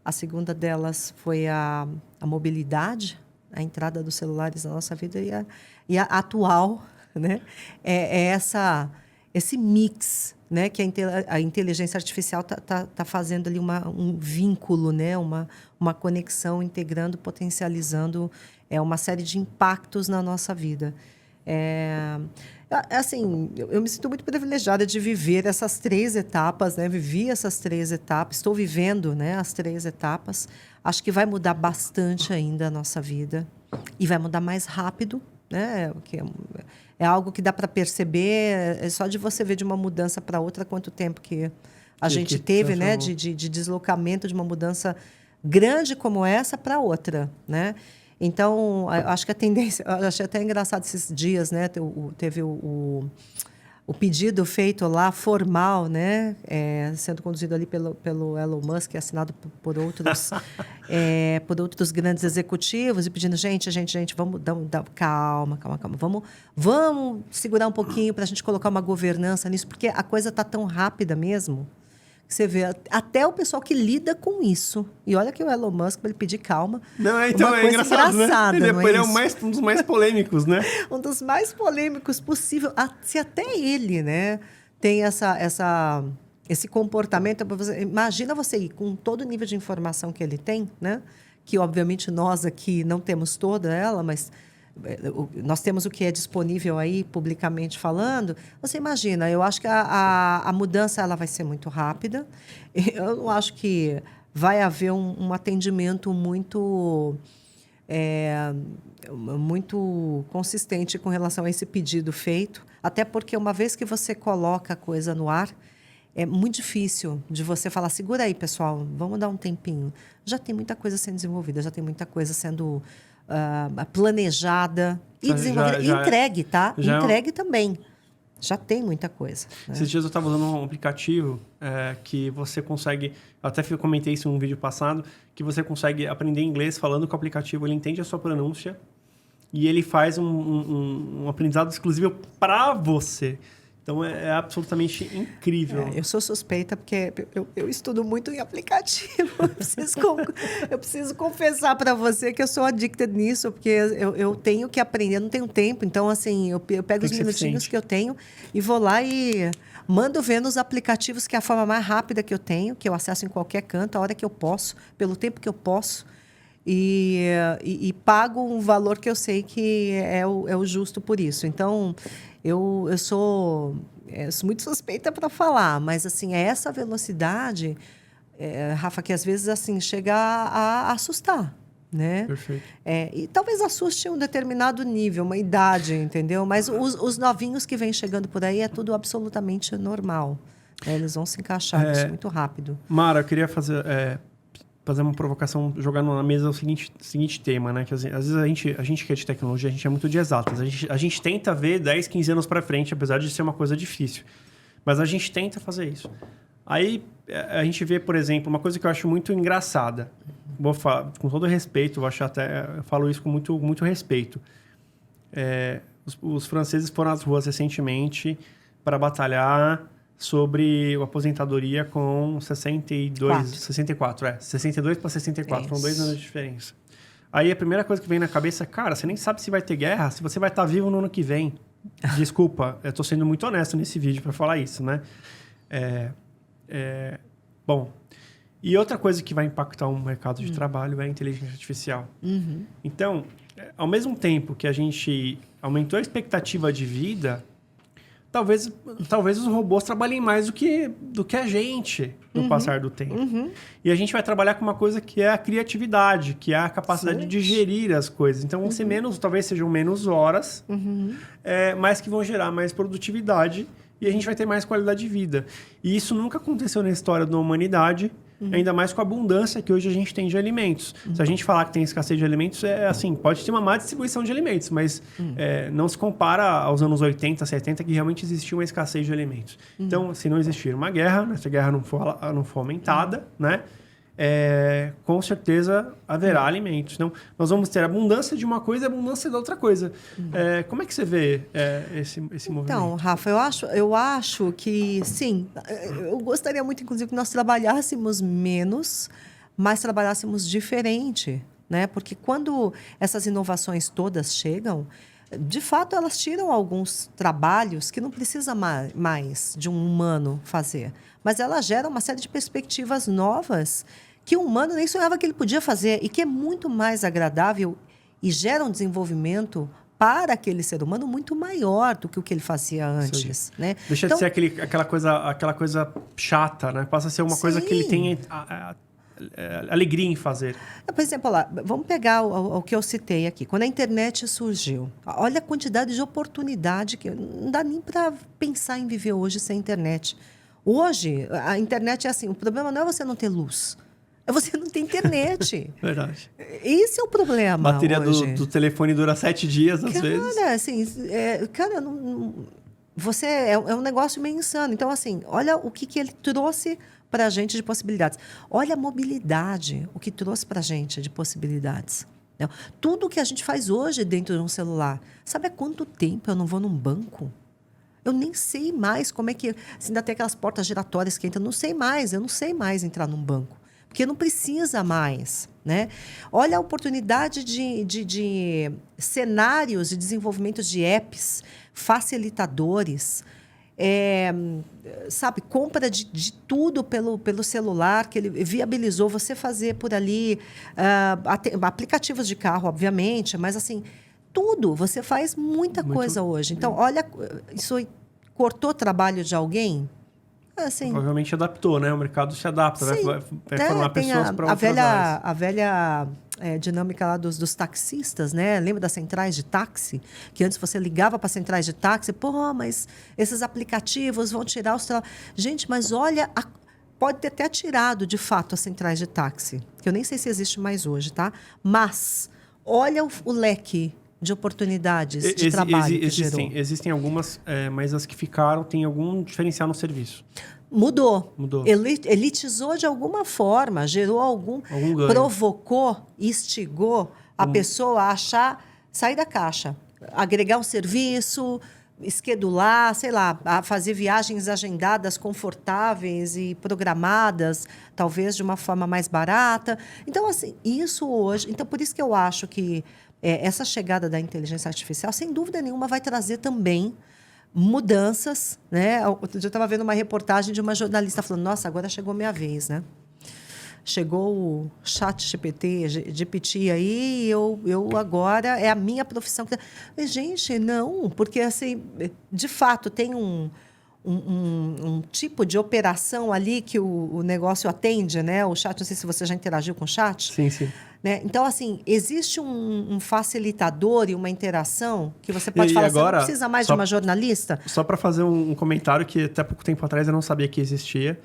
a segunda delas foi a mobilidade, a entrada dos celulares na nossa vida, e a atual, né? Esse mix, né? Que a inteligência artificial tá fazendo ali um vínculo, né? Uma conexão, integrando, potencializando uma série de impactos na nossa vida. Assim, eu me sinto muito privilegiada de viver essas 3 etapas, né? Vivi essas 3 etapas, estou vivendo, né, as 3 etapas. Acho que vai mudar bastante ainda a nossa vida e vai mudar mais rápido, né? Que é algo que dá para perceber, só de você ver de uma mudança para outra quanto tempo que a gente teve, né, de deslocamento de uma mudança grande como essa para outra, né? Então, acho que a tendência... Eu achei até engraçado esses dias, né? Teve o pedido feito lá, formal, né? Sendo conduzido ali pelo Elon Musk, assinado por outros, por outros grandes executivos, e pedindo, gente, vamos dar calma. Vamos segurar um pouquinho para a gente colocar uma governança nisso, porque a coisa está tão rápida mesmo. Você vê até o pessoal que lida com isso. E olha que o Elon Musk, para ele pedir calma. Não, então é engraçado, né? Ele é um dos mais polêmicos, né? Um dos mais polêmicos possível. Se até ele, né, tem esse comportamento, imagina você ir com todo o nível de informação que ele tem, né? Que, obviamente, nós aqui não temos toda ela, mas nós temos o que é disponível aí, publicamente falando. Você imagina, eu acho que a mudança ela vai ser muito rápida. Eu não acho que vai haver um atendimento muito consistente com relação a esse pedido feito, até porque uma vez que você coloca a coisa no ar, é muito difícil de você falar, segura aí, pessoal, vamos dar um tempinho. Já tem muita coisa sendo desenvolvida, já tem muita coisa sendo planejada e desenvolvida. Entregue, tá? Entregue também. Já tem muita coisa. Né? Esses dias eu estava usando um aplicativo que você consegue... Até comentei isso em um vídeo passado, que você consegue aprender inglês falando com o aplicativo, ele entende a sua pronúncia e ele faz um aprendizado exclusivo para você. Então, é absolutamente incrível. Eu sou suspeita porque eu estudo muito em aplicativo. Eu preciso confessar para você que eu sou addicted nisso, porque eu tenho que aprender, eu não tenho tempo. Então, assim, eu pego os minutinhos que eu tenho e vou lá e mando ver nos aplicativos, que é a forma mais rápida que eu tenho, que eu acesso em qualquer canto, a hora que eu posso, pelo tempo que eu posso. E pago um valor que eu sei que é o justo por isso. Então, eu sou muito suspeita para falar, mas assim, é essa velocidade, Rafa, que às vezes assim, chega a assustar. Né? Perfeito. E talvez assuste um determinado nível, uma idade, entendeu? Mas os novinhos que vêm chegando por aí é tudo absolutamente normal. Eles vão se encaixar nisso muito rápido. Mara, eu queria fazer uma provocação, jogar na mesa o seguinte tema, né? Que às vezes a gente que é de tecnologia, a gente é muito de exatas. A gente tenta ver 10, 15 anos para frente, apesar de ser uma coisa difícil. Mas a gente tenta fazer isso. Aí a gente vê, por exemplo, uma coisa que eu acho muito engraçada. Vou falar, com todo respeito, eu falo isso com muito, muito respeito. Os franceses foram às ruas recentemente para batalhar sobre a aposentadoria com 64 62 para 64, foram 2 anos de diferença. Aí a primeira coisa que vem na cabeça é, cara, você nem sabe se vai ter guerra, se você vai estar vivo no ano que vem. Desculpa, eu estou sendo muito honesto nesse vídeo para falar isso, né? Bom, e outra coisa que vai impactar o mercado de trabalho é a inteligência artificial. Uhum. Então, ao mesmo tempo que a gente aumentou a expectativa de vida, talvez os robôs trabalhem mais do que a gente no passar do tempo. Uhum. E a gente vai trabalhar com uma coisa que é a criatividade, que é a capacidade de gerir as coisas. Então, vão ser talvez sejam menos horas, mas que vão gerar mais produtividade e a gente vai ter mais qualidade de vida. E isso nunca aconteceu na história da humanidade, ainda mais com a abundância que hoje a gente tem de alimentos. Se a gente falar que tem escassez de alimentos, assim, pode ter uma má distribuição de alimentos, mas não se compara aos anos 80, 70, que realmente existia uma escassez de alimentos. Então, se não existir uma guerra, se a guerra não for aumentada, né? com certeza haverá alimentos. Então, nós vamos ter abundância de uma coisa e abundância da outra coisa. Como é que você vê esse movimento? Então, Rafa, eu acho que, sim, eu gostaria muito, inclusive, que nós trabalhássemos menos, mas trabalhássemos diferente, né? Porque quando essas inovações todas chegam, de fato, elas tiram alguns trabalhos que não precisa mais de um humano fazer, mas elas geram uma série de perspectivas novas que o humano nem sonhava que ele podia fazer e que é muito mais agradável e gera um desenvolvimento para aquele ser humano muito maior do que o que ele fazia antes, né? Deixa de ser aquela coisa chata, né? Passa a ser uma coisa que ele tem alegria em fazer. Por exemplo, lá, vamos pegar o que eu citei aqui. Quando a internet surgiu, olha a quantidade de oportunidade que não dá nem para pensar em viver hoje sem internet. Hoje, a internet é assim, o problema não é você não ter luz, é você não ter internet. Verdade. Esse é o problema. A bateria hoje. do telefone dura 7 dias, às vezes. Assim, você é um negócio meio insano. Então, assim, olha o que ele trouxe para a gente de possibilidades. Olha a mobilidade, o que trouxe para a gente de possibilidades. Tudo que a gente faz hoje dentro de um celular. Sabe há quanto tempo eu não vou num banco? Eu nem sei mais como é que... Assim, ainda tem aquelas portas giratórias que entram. Eu não sei mais entrar num banco. Porque não precisa mais, né? Olha a oportunidade de cenários de desenvolvimento de apps, facilitadores, sabe, compra de tudo pelo celular, que ele viabilizou você fazer por ali, aplicativos de carro, obviamente, mas assim, tudo, você faz muita coisa hoje. Então, olha, isso cortou o trabalho de alguém? Assim, provavelmente adaptou, né? O mercado se adapta, sim, vai formar pessoas para outras áreas. A velha dinâmica lá dos taxistas, né? Lembra das centrais de táxi? Que antes você ligava para centrais de táxi, mas esses aplicativos vão tirar os... Gente, mas olha, pode ter até tirado, de fato, as centrais de táxi, que eu nem sei se existe mais hoje, tá? Mas olha o leque de oportunidades de trabalho que gerou. Existem algumas, mas as que ficaram têm algum diferencial no serviço. Mudou. Elitizou de alguma forma, gerou algum ganho. Provocou, instigou a pessoa a sair da caixa, agregar um serviço, esquedular, sei lá, a fazer viagens agendadas, confortáveis e programadas, talvez de uma forma mais barata. Então, assim, isso hoje... Então, por isso que eu acho que essa chegada da inteligência artificial, sem dúvida nenhuma, vai trazer também mudanças, né? Outro dia eu estava vendo uma reportagem de uma jornalista falando, nossa, agora chegou a minha vez, né? Chegou o GPT aí, e eu agora é a minha profissão. Mas, gente, não, porque assim, de fato tem um tipo de operação ali que o negócio atende, né? O chat, não sei se você já interagiu com o chat. Sim, sim. Né? Então, assim, existe um facilitador e uma interação que você pode falar, agora, você não precisa mais de uma jornalista? Só para fazer um comentário que até pouco tempo atrás eu não sabia que existia,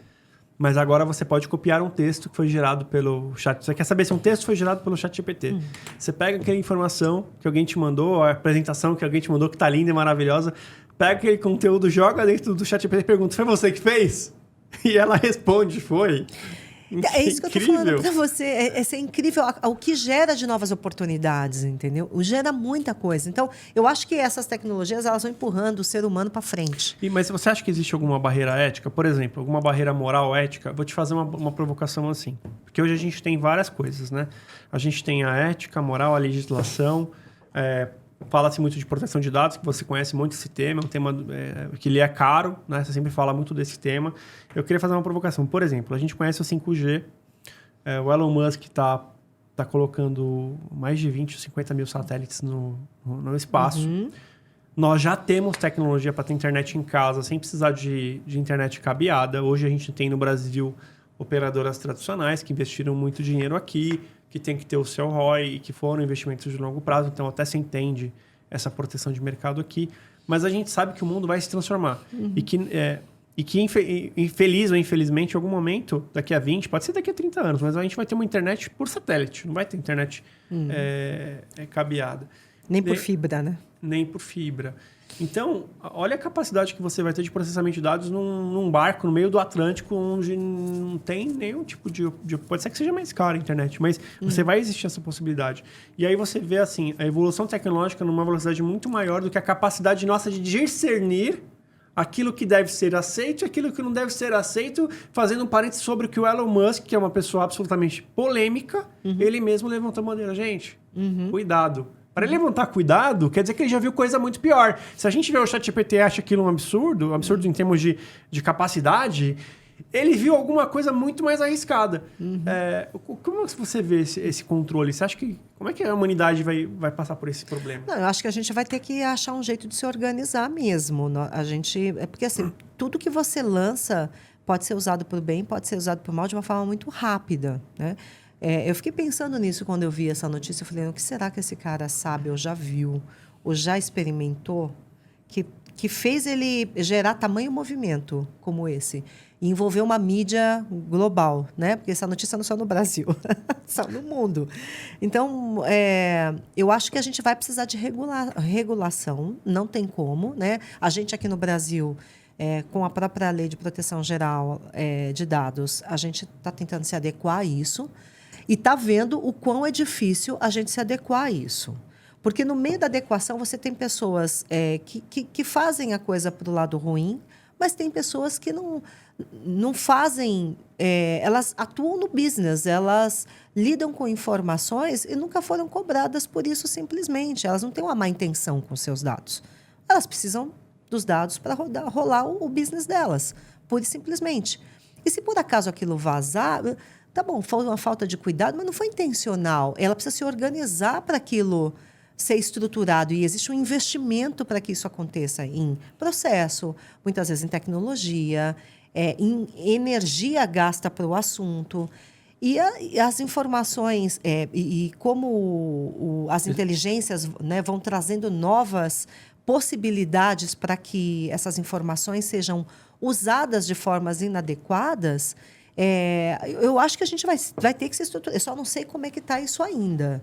mas agora você pode copiar um texto que foi gerado pelo chat. Você quer saber se um texto foi gerado pelo chat GPT. Você pega aquela informação que alguém te mandou, a apresentação que alguém te mandou, que está linda e maravilhosa, pega aquele conteúdo, joga dentro do chat GPT e pergunta, foi você que fez? E ela responde, foi. É isso que eu estou falando para você. É incrível o que gera de novas oportunidades, entendeu? Gera muita coisa. Então, eu acho que essas tecnologias elas vão empurrando o ser humano para frente. Mas você acha que existe alguma barreira ética? Por exemplo, alguma barreira moral, ética? Vou te fazer uma provocação assim. Porque hoje a gente tem várias coisas, né? A gente tem a ética, a moral, a legislação. Fala-se muito de proteção de dados, que você conhece muito esse tema, é um tema que ele é caro, né? Você sempre fala muito desse tema. Eu queria fazer uma provocação. Por exemplo, a gente conhece o 5G, o Elon Musk está colocando mais de 20, 50 mil satélites no espaço. Nós já temos tecnologia para ter internet em casa, sem precisar de internet cabeada. Hoje a gente tem no Brasil operadoras tradicionais que investiram muito dinheiro aqui, que tem que ter o seu ROI e que foram investimentos de longo prazo. Então, até se entende essa proteção de mercado aqui. Mas a gente sabe que o mundo vai se transformar. E que infeliz ou infelizmente, em algum momento, daqui a 20, pode ser daqui a 30 anos, mas a gente vai ter uma internet por satélite. Não vai ter internet cabeada. Nem por fibra, né? Nem por fibra. Então, olha a capacidade que você vai ter de processamento de dados num barco no meio do Atlântico, onde não tem nenhum tipo de... Pode ser que seja mais caro a internet, mas você vai existir essa possibilidade. E aí você vê, assim, a evolução tecnológica numa velocidade muito maior do que a capacidade nossa de discernir aquilo que deve ser aceito e aquilo que não deve ser aceito, fazendo um parênteses sobre o que o Elon Musk, que é uma pessoa absolutamente polêmica, ele mesmo levantou a bandeira. Gente, cuidado. Para ele levantar cuidado, quer dizer que ele já viu coisa muito pior. Se a gente vê o ChatGPT e acha aquilo um absurdo em termos de capacidade, ele viu alguma coisa muito mais arriscada. Como você vê esse controle? Você acha que... Como é que a humanidade vai passar por esse problema? Não, eu acho que a gente vai ter que achar um jeito de se organizar mesmo. Porque assim, tudo que você lança pode ser usado para o bem, pode ser usado para o mal de uma forma muito rápida, né? Eu fiquei pensando nisso quando eu vi essa notícia. Eu falei, o que será que esse cara sabe, ou já viu, ou já experimentou, que fez ele gerar tamanho movimento como esse? E envolver uma mídia global, né? Porque essa notícia não é só no Brasil, só no mundo. Então, eu acho que a gente vai precisar de regulação, não tem como, né? A gente aqui no Brasil... com a própria Lei de Proteção Geral de Dados, a gente está tentando se adequar a isso e está vendo o quão é difícil a gente se adequar a isso. Porque no meio da adequação você tem pessoas que fazem a coisa para o lado ruim, mas tem pessoas que não fazem... elas atuam no business, elas lidam com informações e nunca foram cobradas por isso simplesmente. Elas não têm uma má intenção com seus dados. Elas precisam dos dados para rolar o business delas, pura e simplesmente. E se por acaso aquilo vazar, tá bom, foi uma falta de cuidado, mas não foi intencional. Ela precisa se organizar para aquilo ser estruturado e existe um investimento para que isso aconteça em processo, muitas vezes em tecnologia, em energia gasta para o assunto. E as informações, como as inteligências, né, vão trazendo novas possibilidades para que essas informações sejam usadas de formas inadequadas, eu acho que a gente vai ter que se estruturar. Eu só não sei como é que está isso ainda.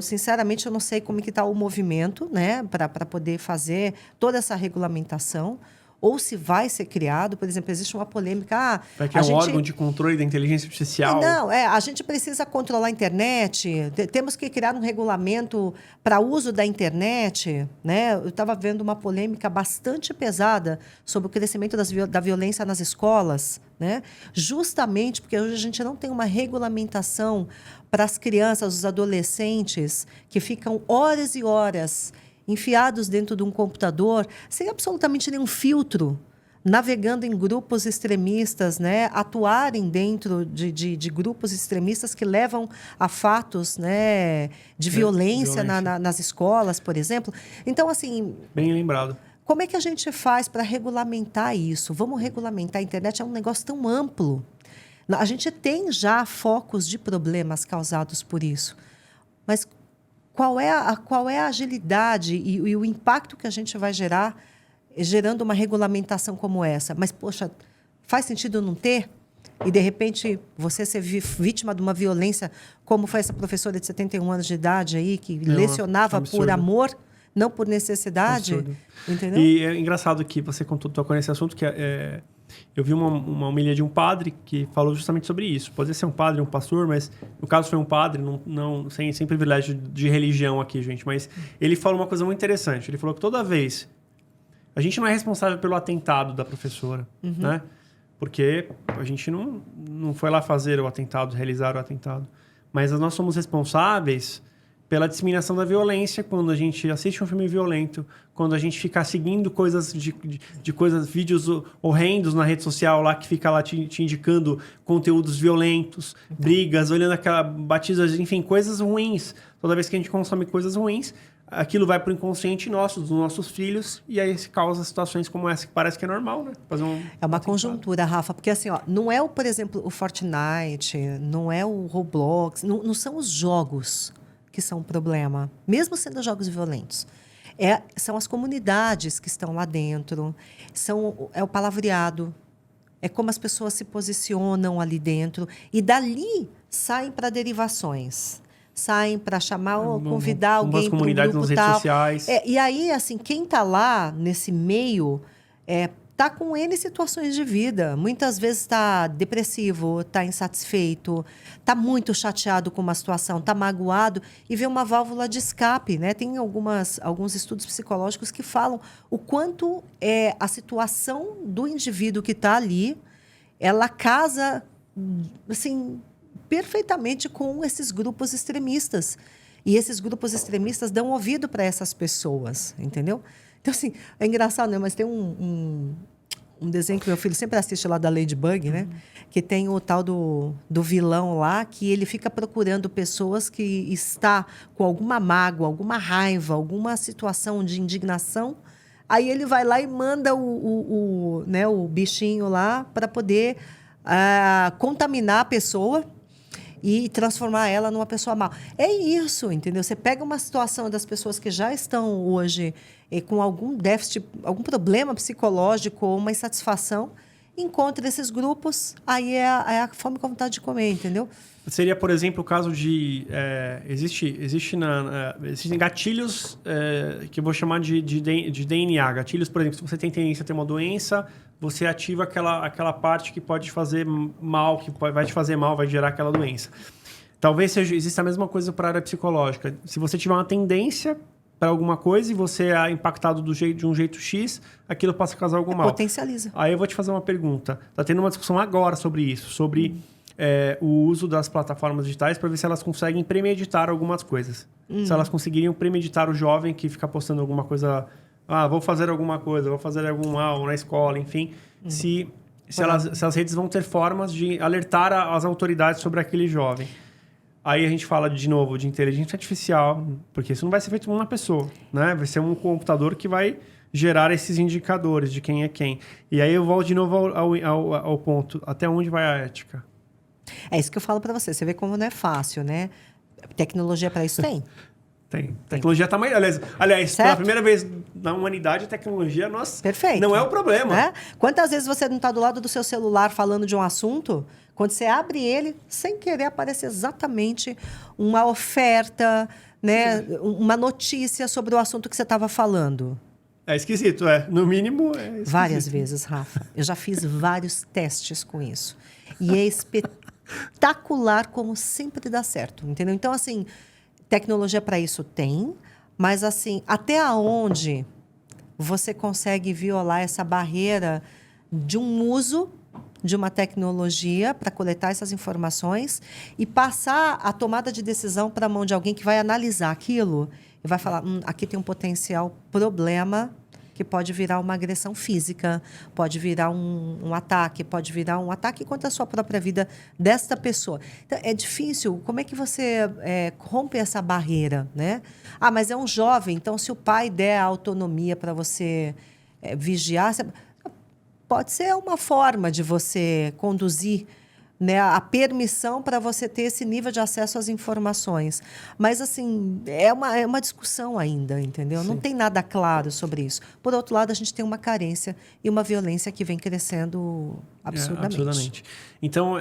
Sinceramente, eu não sei como é que está o movimento, né, para poder fazer toda essa regulamentação. Ou se vai ser criado, por exemplo, existe uma polêmica... Vai criar um órgão de controle da inteligência artificial? Não, a gente precisa controlar a internet, temos que criar um regulamento para uso da internet, né? Eu estava vendo uma polêmica bastante pesada sobre o crescimento da violência nas escolas, né? Justamente porque hoje a gente não tem uma regulamentação para as crianças, os adolescentes, que ficam horas e horas enfiados dentro de um computador, sem absolutamente nenhum filtro, navegando em grupos extremistas, né? Atuarem dentro de grupos extremistas que levam a fatos, né, de violência nas escolas, por exemplo. Então, assim... Bem lembrado. Como é que a gente faz para regulamentar isso? Vamos regulamentar a internet, é um negócio tão amplo. A gente tem já focos de problemas causados por isso, mas... Qual é a agilidade e o impacto que a gente vai gerar gerando uma regulamentação como essa? Mas, poxa, faz sentido não ter? E, de repente, você ser vítima de uma violência, como foi essa professora de 71 anos de idade aí, que lecionava por amor, não por necessidade. Entendeu? E é engraçado que você tocou nesse assunto, que eu vi uma homilia de um padre que falou justamente sobre isso. Pode ser um padre, um pastor, mas no caso foi um padre, sem privilégio de religião aqui, gente. Mas ele falou uma coisa muito interessante. Ele falou que toda vez... A gente não é responsável pelo atentado da professora, né? Porque a gente não foi lá fazer o atentado, realizar o atentado. Mas nós somos responsáveis pela disseminação da violência quando a gente assiste um filme violento, quando a gente fica seguindo coisas vídeos horrendos na rede social lá, que fica lá te indicando conteúdos violentos, brigas, olhando aquela batidas, enfim, coisas ruins. Toda vez que a gente consome coisas ruins, aquilo vai para o inconsciente nosso, dos nossos filhos, e aí se causa situações como essa, que parece que é normal, né? É uma conjuntura, Rafa, porque assim, não é, por exemplo, o Fortnite, não é o Roblox, não são os jogos que são um problema, mesmo sendo jogos violentos. São as comunidades que estão lá dentro, é o palavreado, é como as pessoas se posicionam ali dentro, e dali saem para derivações. saem para chamar ou convidar alguém para um comunidades grupo nas redes tal. sociais. E aí, assim, quem está lá nesse meio está com N situações de vida. Muitas vezes está depressivo, está insatisfeito, está muito chateado com uma situação, está magoado e vê uma válvula de escape, né? Tem alguns estudos psicológicos que falam o quanto a situação do indivíduo que está ali, ela casa, assim, perfeitamente com esses grupos extremistas. E esses grupos extremistas dão ouvido para essas pessoas, entendeu? Então, assim, é engraçado, né? Mas tem um desenho que meu filho sempre assiste lá da Ladybug, né? Que tem o tal do vilão lá, que ele fica procurando pessoas que está com alguma mágoa, alguma raiva, alguma situação de indignação. Aí ele vai lá e manda o bichinho lá para poder contaminar a pessoa e transformar ela numa pessoa má. É isso, entendeu? Você pega uma situação das pessoas que já estão hoje com algum déficit, algum problema psicológico ou uma insatisfação, encontra esses grupos, aí é a fome com vontade de comer, entendeu? Seria, por exemplo, o caso de... existem gatilhos que eu vou chamar de DNA. Gatilhos, por exemplo, se você tem tendência a ter uma doença, você ativa aquela parte que pode fazer mal, vai te fazer mal, vai gerar aquela doença. Talvez exista a mesma coisa para a área psicológica. Se você tiver uma tendência para alguma coisa e você é impactado de um jeito X, aquilo passa a causar algum mal. Potencializa. Aí eu vou te fazer uma pergunta. Está tendo uma discussão agora sobre isso, sobre o uso das plataformas digitais para ver se elas conseguem premeditar algumas coisas. Se elas conseguiriam premeditar o jovem que fica postando alguma coisa... vou fazer alguma coisa, vou fazer algum mal na escola, enfim. Se as redes vão ter formas de alertar as autoridades sobre aquele jovem. Aí a gente fala, de novo, de inteligência artificial, porque isso não vai ser feito por uma pessoa, né? Vai ser um computador que vai gerar esses indicadores de quem é quem. E aí eu volto de novo ao ponto. Até onde vai a ética? É isso que eu falo para você. Você vê como não é fácil, né? Tecnologia para isso tem. Tem. Tecnologia está mais... Aliás, pela primeira vez na humanidade, a tecnologia, Perfeito. Não é o problema. Né? Quantas vezes você não está do lado do seu celular falando de um assunto, quando você abre ele, sem querer aparece exatamente uma oferta, né? Uma notícia sobre o assunto que você estava falando? É esquisito, No mínimo, é esquisito. Várias vezes, Rafa. Eu já fiz vários testes com isso. E é espetacular como sempre dá certo, entendeu? Então, assim... Tecnologia para isso tem, mas assim, até onde você consegue violar essa barreira de um uso de uma tecnologia para coletar essas informações e passar a tomada de decisão para a mão de alguém que vai analisar aquilo e vai falar, aqui tem um potencial problema que pode virar uma agressão física, pode virar um ataque, pode virar um ataque contra a sua própria vida desta pessoa. Então, é difícil. Como é que você rompe essa barreira, né? Mas é um jovem, então se o pai der a autonomia para você vigiar, pode ser uma forma de você conduzir, né, a permissão para você ter esse nível de acesso às informações. Mas, assim, é uma discussão ainda, entendeu? Sim. Não tem nada claro sobre isso. Por outro lado, a gente tem uma carência e uma violência que vem crescendo absurdamente. Absurdamente. Então,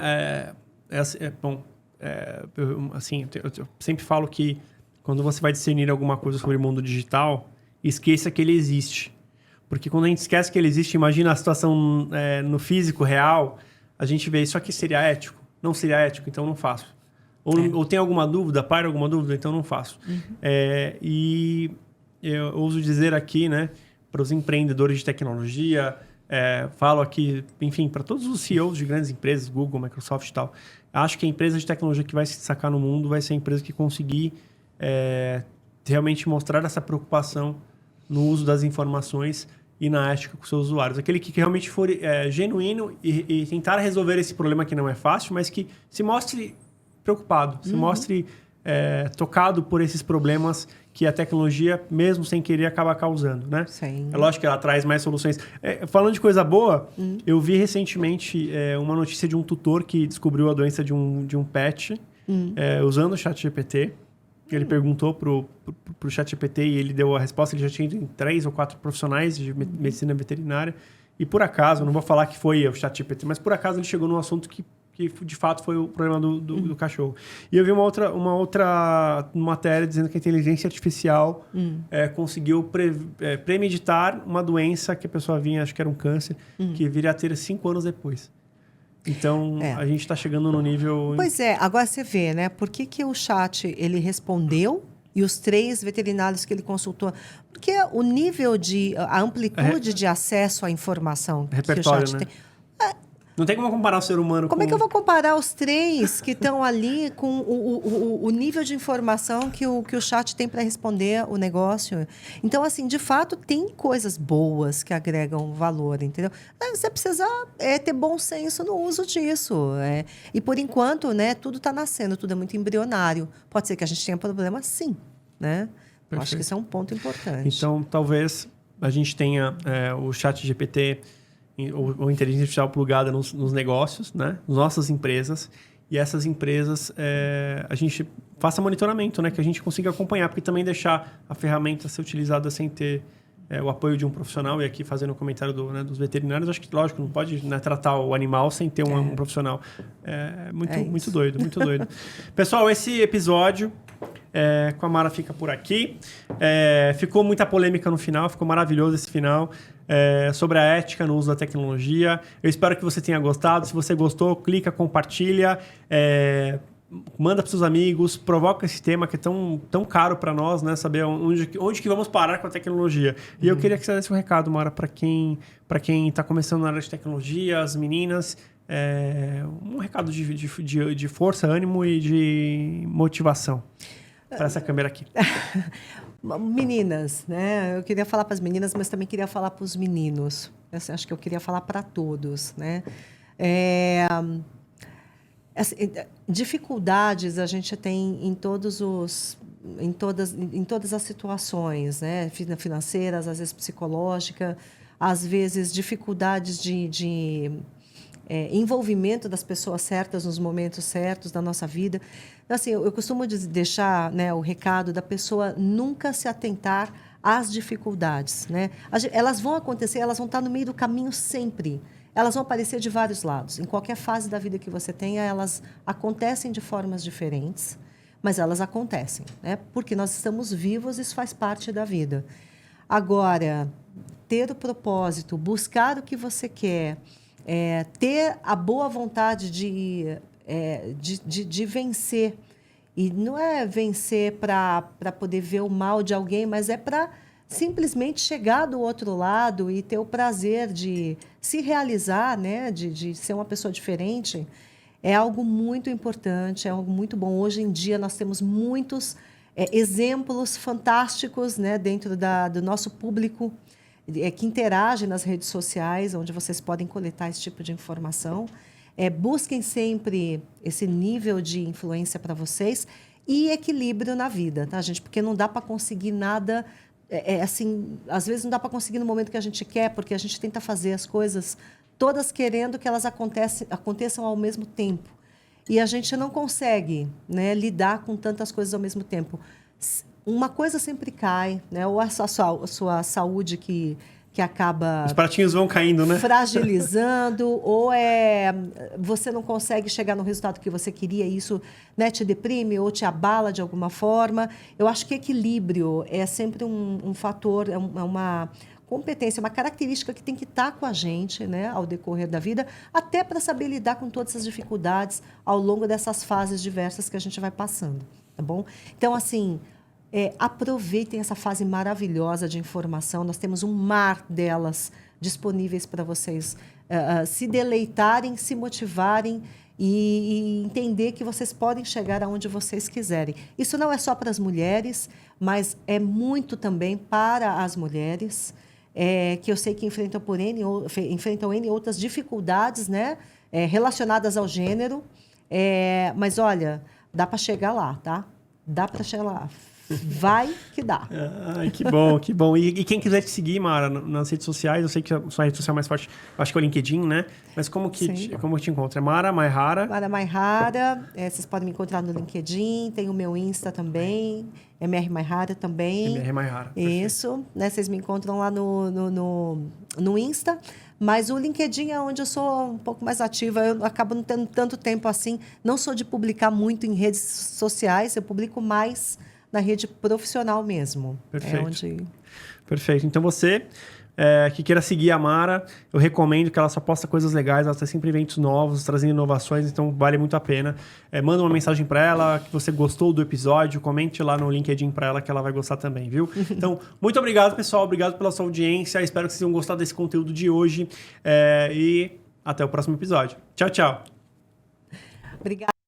eu sempre falo que quando você vai discernir alguma coisa sobre o mundo digital, esqueça que ele existe. Porque quando a gente esquece que ele existe, imagina a situação no físico real... A gente vê, isso aqui seria ético? Não seria ético, então não faço. Ou tem alguma dúvida, paira alguma dúvida, então não faço. E eu ouso dizer aqui, né, para os empreendedores de tecnologia, falo aqui, enfim, para todos os CEOs de grandes empresas, Google, Microsoft e tal, acho que a empresa de tecnologia que vai se destacar no mundo vai ser a empresa que conseguir realmente mostrar essa preocupação no uso das informações e na ética com seus usuários. Aquele que realmente for genuíno e tentar resolver esse problema que não é fácil, mas que se mostre preocupado, se mostre tocado por esses problemas que a tecnologia, mesmo sem querer, acaba causando, né? Sim. É lógico que ela traz mais soluções. Falando de coisa boa, eu vi recentemente uma notícia de um tutor que descobriu a doença de um pet usando o ChatGPT. Ele perguntou pro ChatGPT e ele deu a resposta. Ele já tinha ido em 3 ou 4 profissionais de medicina veterinária. E por acaso, não vou falar que foi o ChatGPT, mas por acaso ele chegou num assunto que que de fato foi o problema do cachorro. E eu vi uma outra matéria dizendo que a inteligência artificial conseguiu premeditar uma doença que a pessoa vinha, acho que era um câncer, que viria a ter 5 anos depois. Então, a gente está chegando no nível... Pois é, agora você vê, né? Por que o chat, ele respondeu e os 3 veterinários que ele consultou? Porque o nível a amplitude de acesso à informação que o chat tem... Não tem como comparar o ser humano Como é que eu vou comparar os 3 que estão ali com o nível de informação que o chat tem para responder o negócio? Então, assim, de fato, tem coisas boas que agregam valor, entendeu? Você precisa ter bom senso no uso disso. E, por enquanto, né, tudo está nascendo, tudo é muito embrionário. Pode ser que a gente tenha problema, sim, né? Eu acho que isso é um ponto importante. Então, talvez a gente tenha o chat GPT... ou inteligência artificial plugada nos negócios, né? Nas nossas empresas. E essas empresas, a gente faça monitoramento, né? Que a gente consiga acompanhar. Porque também deixar a ferramenta ser utilizada sem ter o apoio de um profissional. E aqui fazendo o comentário dos veterinários, acho que, lógico, não pode, né, tratar o animal sem ter um profissional. Muito doido, muito doido. Pessoal, esse episódio... com a Mara fica por aqui. Ficou muita polêmica no final, ficou maravilhoso esse final. Sobre a ética no uso da tecnologia. Eu espero que você tenha gostado. Se você gostou, clica, compartilha, manda para seus amigos, provoca esse tema que é tão caro para nós, né? Saber onde que vamos parar com a tecnologia. E eu queria que você desse um recado, Mara, para quem está começando na área de tecnologia, as meninas. Um recado de força, ânimo e de motivação para essa câmera aqui. Meninas, né? Eu queria falar para as meninas, mas também queria falar para os meninos. Eu acho que eu queria falar para todos, né? Dificuldades a gente tem em todas as situações, né? Financeiras, às vezes psicológica, às vezes dificuldades de envolvimento das pessoas certas nos momentos certos da nossa vida. Então, assim, eu costumo deixar, né, o recado da pessoa nunca se atentar às dificuldades, né? Elas vão acontecer, elas vão estar no meio do caminho sempre. Elas vão aparecer de vários lados. Em qualquer fase da vida que você tenha, elas acontecem de formas diferentes, mas elas acontecem, né? Porque nós estamos vivos, isso faz parte da vida. Agora, ter o propósito, buscar o que você quer, ter a boa vontade de vencer. E não é vencer para poder ver o mal de alguém, mas é para simplesmente chegar do outro lado e ter o prazer de se realizar, né? de ser uma pessoa diferente. É algo muito importante, é algo muito bom. Hoje em dia nós temos muitos exemplos fantásticos, né? Dentro do nosso público, que interagem nas redes sociais, onde vocês podem coletar esse tipo de informação. Busquem sempre esse nível de influência para vocês e equilíbrio na vida, tá, gente? Porque não dá para conseguir nada, assim, às vezes não dá para conseguir no momento que a gente quer, porque a gente tenta fazer as coisas todas querendo que elas aconteçam ao mesmo tempo. E a gente não consegue, né, lidar com tantas coisas ao mesmo tempo. Uma coisa sempre cai, né? Ou a sua saúde que acaba... Os pratinhos vão caindo, né? Fragilizando, ou você não consegue chegar no resultado que você queria, e isso, né, te deprime ou te abala de alguma forma. Eu acho que equilíbrio é sempre um fator, é uma competência, uma característica que tem que estar com a gente, né, ao decorrer da vida, até para saber lidar com todas as dificuldades ao longo dessas fases diversas que a gente vai passando, tá bom? Então, assim... aproveitem essa fase maravilhosa de informação. Nós temos um mar delas disponíveis para vocês se deleitarem, se motivarem e entender que vocês podem chegar aonde vocês quiserem. Isso não é só para as mulheres, mas é muito também para as mulheres, que eu sei que enfrentam N outras dificuldades, né, relacionadas ao gênero. Mas, olha, dá para chegar lá, tá? Dá para chegar lá. Vai que dá. Ai, que bom, que bom. E quem quiser te seguir, Mara, nas redes sociais, eu sei que a sua rede social mais forte, acho que é o LinkedIn, né? Mas como que te encontra? É Mara Maihara? Mara Maihara. Vocês podem me encontrar no LinkedIn, tem o meu Insta também, MR Maihara também. MR Maihara. Isso, né? Vocês me encontram lá no Insta. Mas o LinkedIn é onde eu sou um pouco mais ativa. Eu acabo não tendo tanto tempo assim. Não sou de publicar muito em redes sociais, eu publico mais na rede profissional mesmo. Perfeito. É onde... Perfeito. Então você que queira seguir a Mara, eu recomendo que ela só posta coisas legais, ela está sempre em eventos novos, trazendo inovações, então vale muito a pena. Manda uma mensagem para ela que você gostou do episódio, comente lá no LinkedIn para ela que ela vai gostar também, viu? Então, muito obrigado, pessoal. Obrigado pela sua audiência. Espero que vocês tenham gostado desse conteúdo de hoje. E até o próximo episódio. Tchau, tchau. Obrigada.